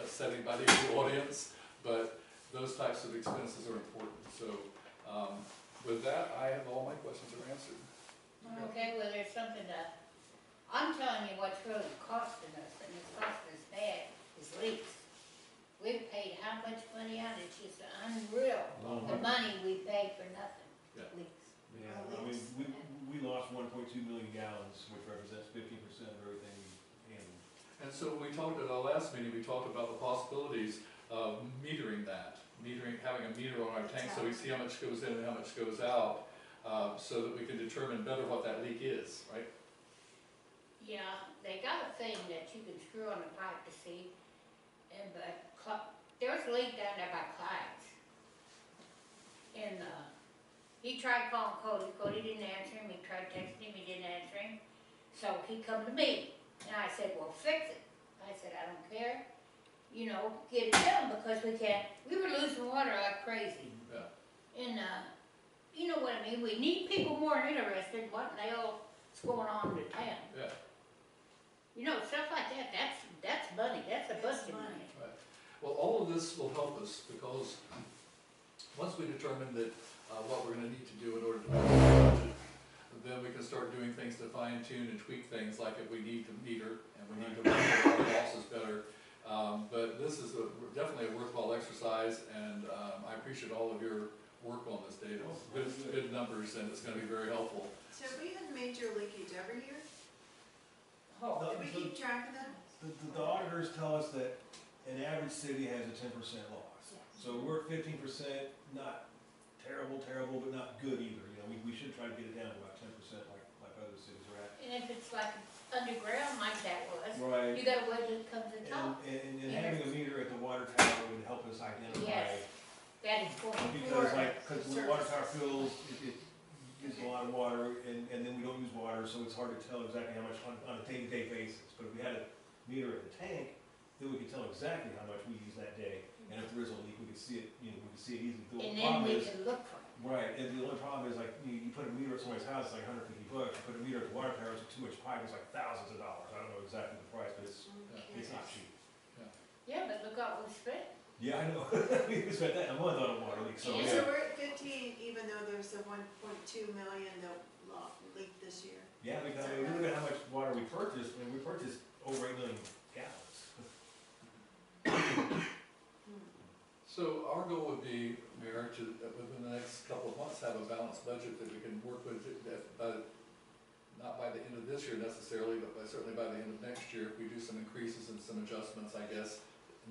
[SPEAKER 6] upset anybody in the audience, but those types of expenses are important. So with that, I have all my questions are answered.
[SPEAKER 3] Okay, well, there's something that, I'm telling you what's really costing us, and it's costing us bad, is leaks. We've paid how much money out, it's just unreal, the money we paid for nothing,
[SPEAKER 6] Yeah.
[SPEAKER 3] leaks.
[SPEAKER 2] Yeah, I mean, we lost 1.2 million gallons, which represents 15% of everything we handled.
[SPEAKER 6] And so we talked at our last meeting, we talked about the possibilities of metering that, having a meter on our tank so we see how much goes in and how much goes out, so that we can determine better what that leak is, right?
[SPEAKER 3] Yeah, they got a thing that you can screw on the pipe to see, but there's a leak down there by Clyde's. And, he tried calling Cody didn't answer him, he tried texting him, he didn't answer him. So he come to me, and I said, well, fix it. I said, I don't care, you know, get it done, because we were losing water like crazy.
[SPEAKER 6] Yeah.
[SPEAKER 3] And, you know what I mean, we need people more interested in what the hell's going on in the town.
[SPEAKER 6] Yeah.
[SPEAKER 3] You know, stuff like that, that's money, that's a budget money.
[SPEAKER 6] Right. Well, all of this will help us because once we determine that what we're going to need to do in order to balance the budget, then we can start doing things to fine tune and tweak things, like if we need to meter and we need to monitor our losses better. But this is definitely a worthwhile exercise, and I appreciate all of your work on this data. Good numbers, and it's going to be very helpful.
[SPEAKER 4] So we had major leakage every year?
[SPEAKER 3] Oh,
[SPEAKER 4] Did we keep track of that?
[SPEAKER 2] The auditors tell us that an average city has a 10% loss. So we're at 15%, not terrible, but not good either. You know, we should try to get it down to about 10% like other cities are at.
[SPEAKER 3] and if it's like underground like that was,
[SPEAKER 2] Right.
[SPEAKER 3] you gotta wait till it comes to top.
[SPEAKER 2] And having a meter at the water tower would help us identify.
[SPEAKER 3] Yes, that is for
[SPEAKER 2] Because
[SPEAKER 3] sure.
[SPEAKER 2] because when the water tower fills, it uses a lot of water, and then we don't use water, so it's hard to tell exactly how much on a day-to-day basis. But if we had a meter at the tank, then we could tell exactly how much we use that day. And if there is a leak, we could see it, you know, we could see it easily. The
[SPEAKER 3] And then
[SPEAKER 2] problem
[SPEAKER 3] we
[SPEAKER 2] is,
[SPEAKER 3] can look for it.
[SPEAKER 2] right, and the only problem is like, you put a meter at somebody's house, it's like $150. You put a meter at the water tower, it's a 2-inch pipe, it's like thousands of dollars. I don't know exactly the price, but it's not cheap.
[SPEAKER 3] Yeah, but look what we spent.
[SPEAKER 2] Yeah, I know. We spent that a month on a water leak, so
[SPEAKER 3] Yeah.
[SPEAKER 4] So
[SPEAKER 2] yeah.
[SPEAKER 4] we're at 15, even though there's the 1.2 million that leak this year.
[SPEAKER 2] Yeah, because I mean, look at how much water we purchased, we purchased over 8 million gallons.
[SPEAKER 6] So our goal would be, Mayor, to, within the next couple of months, have a balanced budget that we can work with, not by the end of this year necessarily, but certainly by the end of next year, if we do some increases and some adjustments, I guess,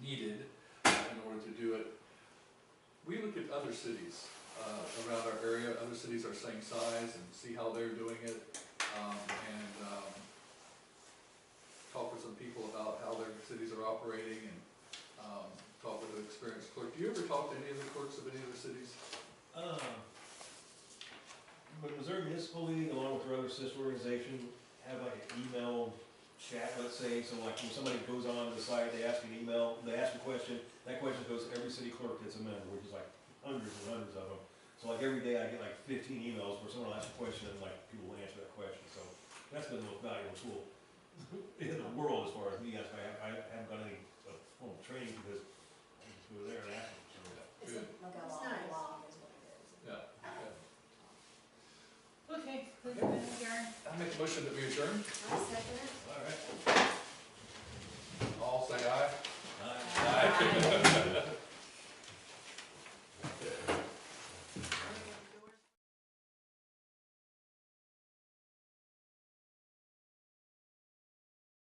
[SPEAKER 6] needed in order to do it. We look at other cities around our area, other cities our same size, and see how they're doing it, and talk with some people about how their cities are operating, and talk with an experienced clerk. Do you ever talk to any of the clerks of any other cities?
[SPEAKER 2] But Missouri Municipal League, along with their other sister organization, have like an email chat, let's say, so like when somebody goes on the site, they ask an email, they ask a question, that question goes to every city clerk that's a member, which is like hundreds and hundreds of them. So like every day I get like 15 emails where someone will ask a question and like people will answer that question, so that's been the most valuable tool in the world as far as me, I haven't got any formal training because I just go there and ask them, so.
[SPEAKER 6] Good.
[SPEAKER 12] Like a
[SPEAKER 4] It's
[SPEAKER 12] long
[SPEAKER 4] nice.
[SPEAKER 12] log is what it is.
[SPEAKER 6] Yeah.
[SPEAKER 3] Okay, who's gonna adjourn?
[SPEAKER 6] I make a motion that we adjourn.
[SPEAKER 12] I second it.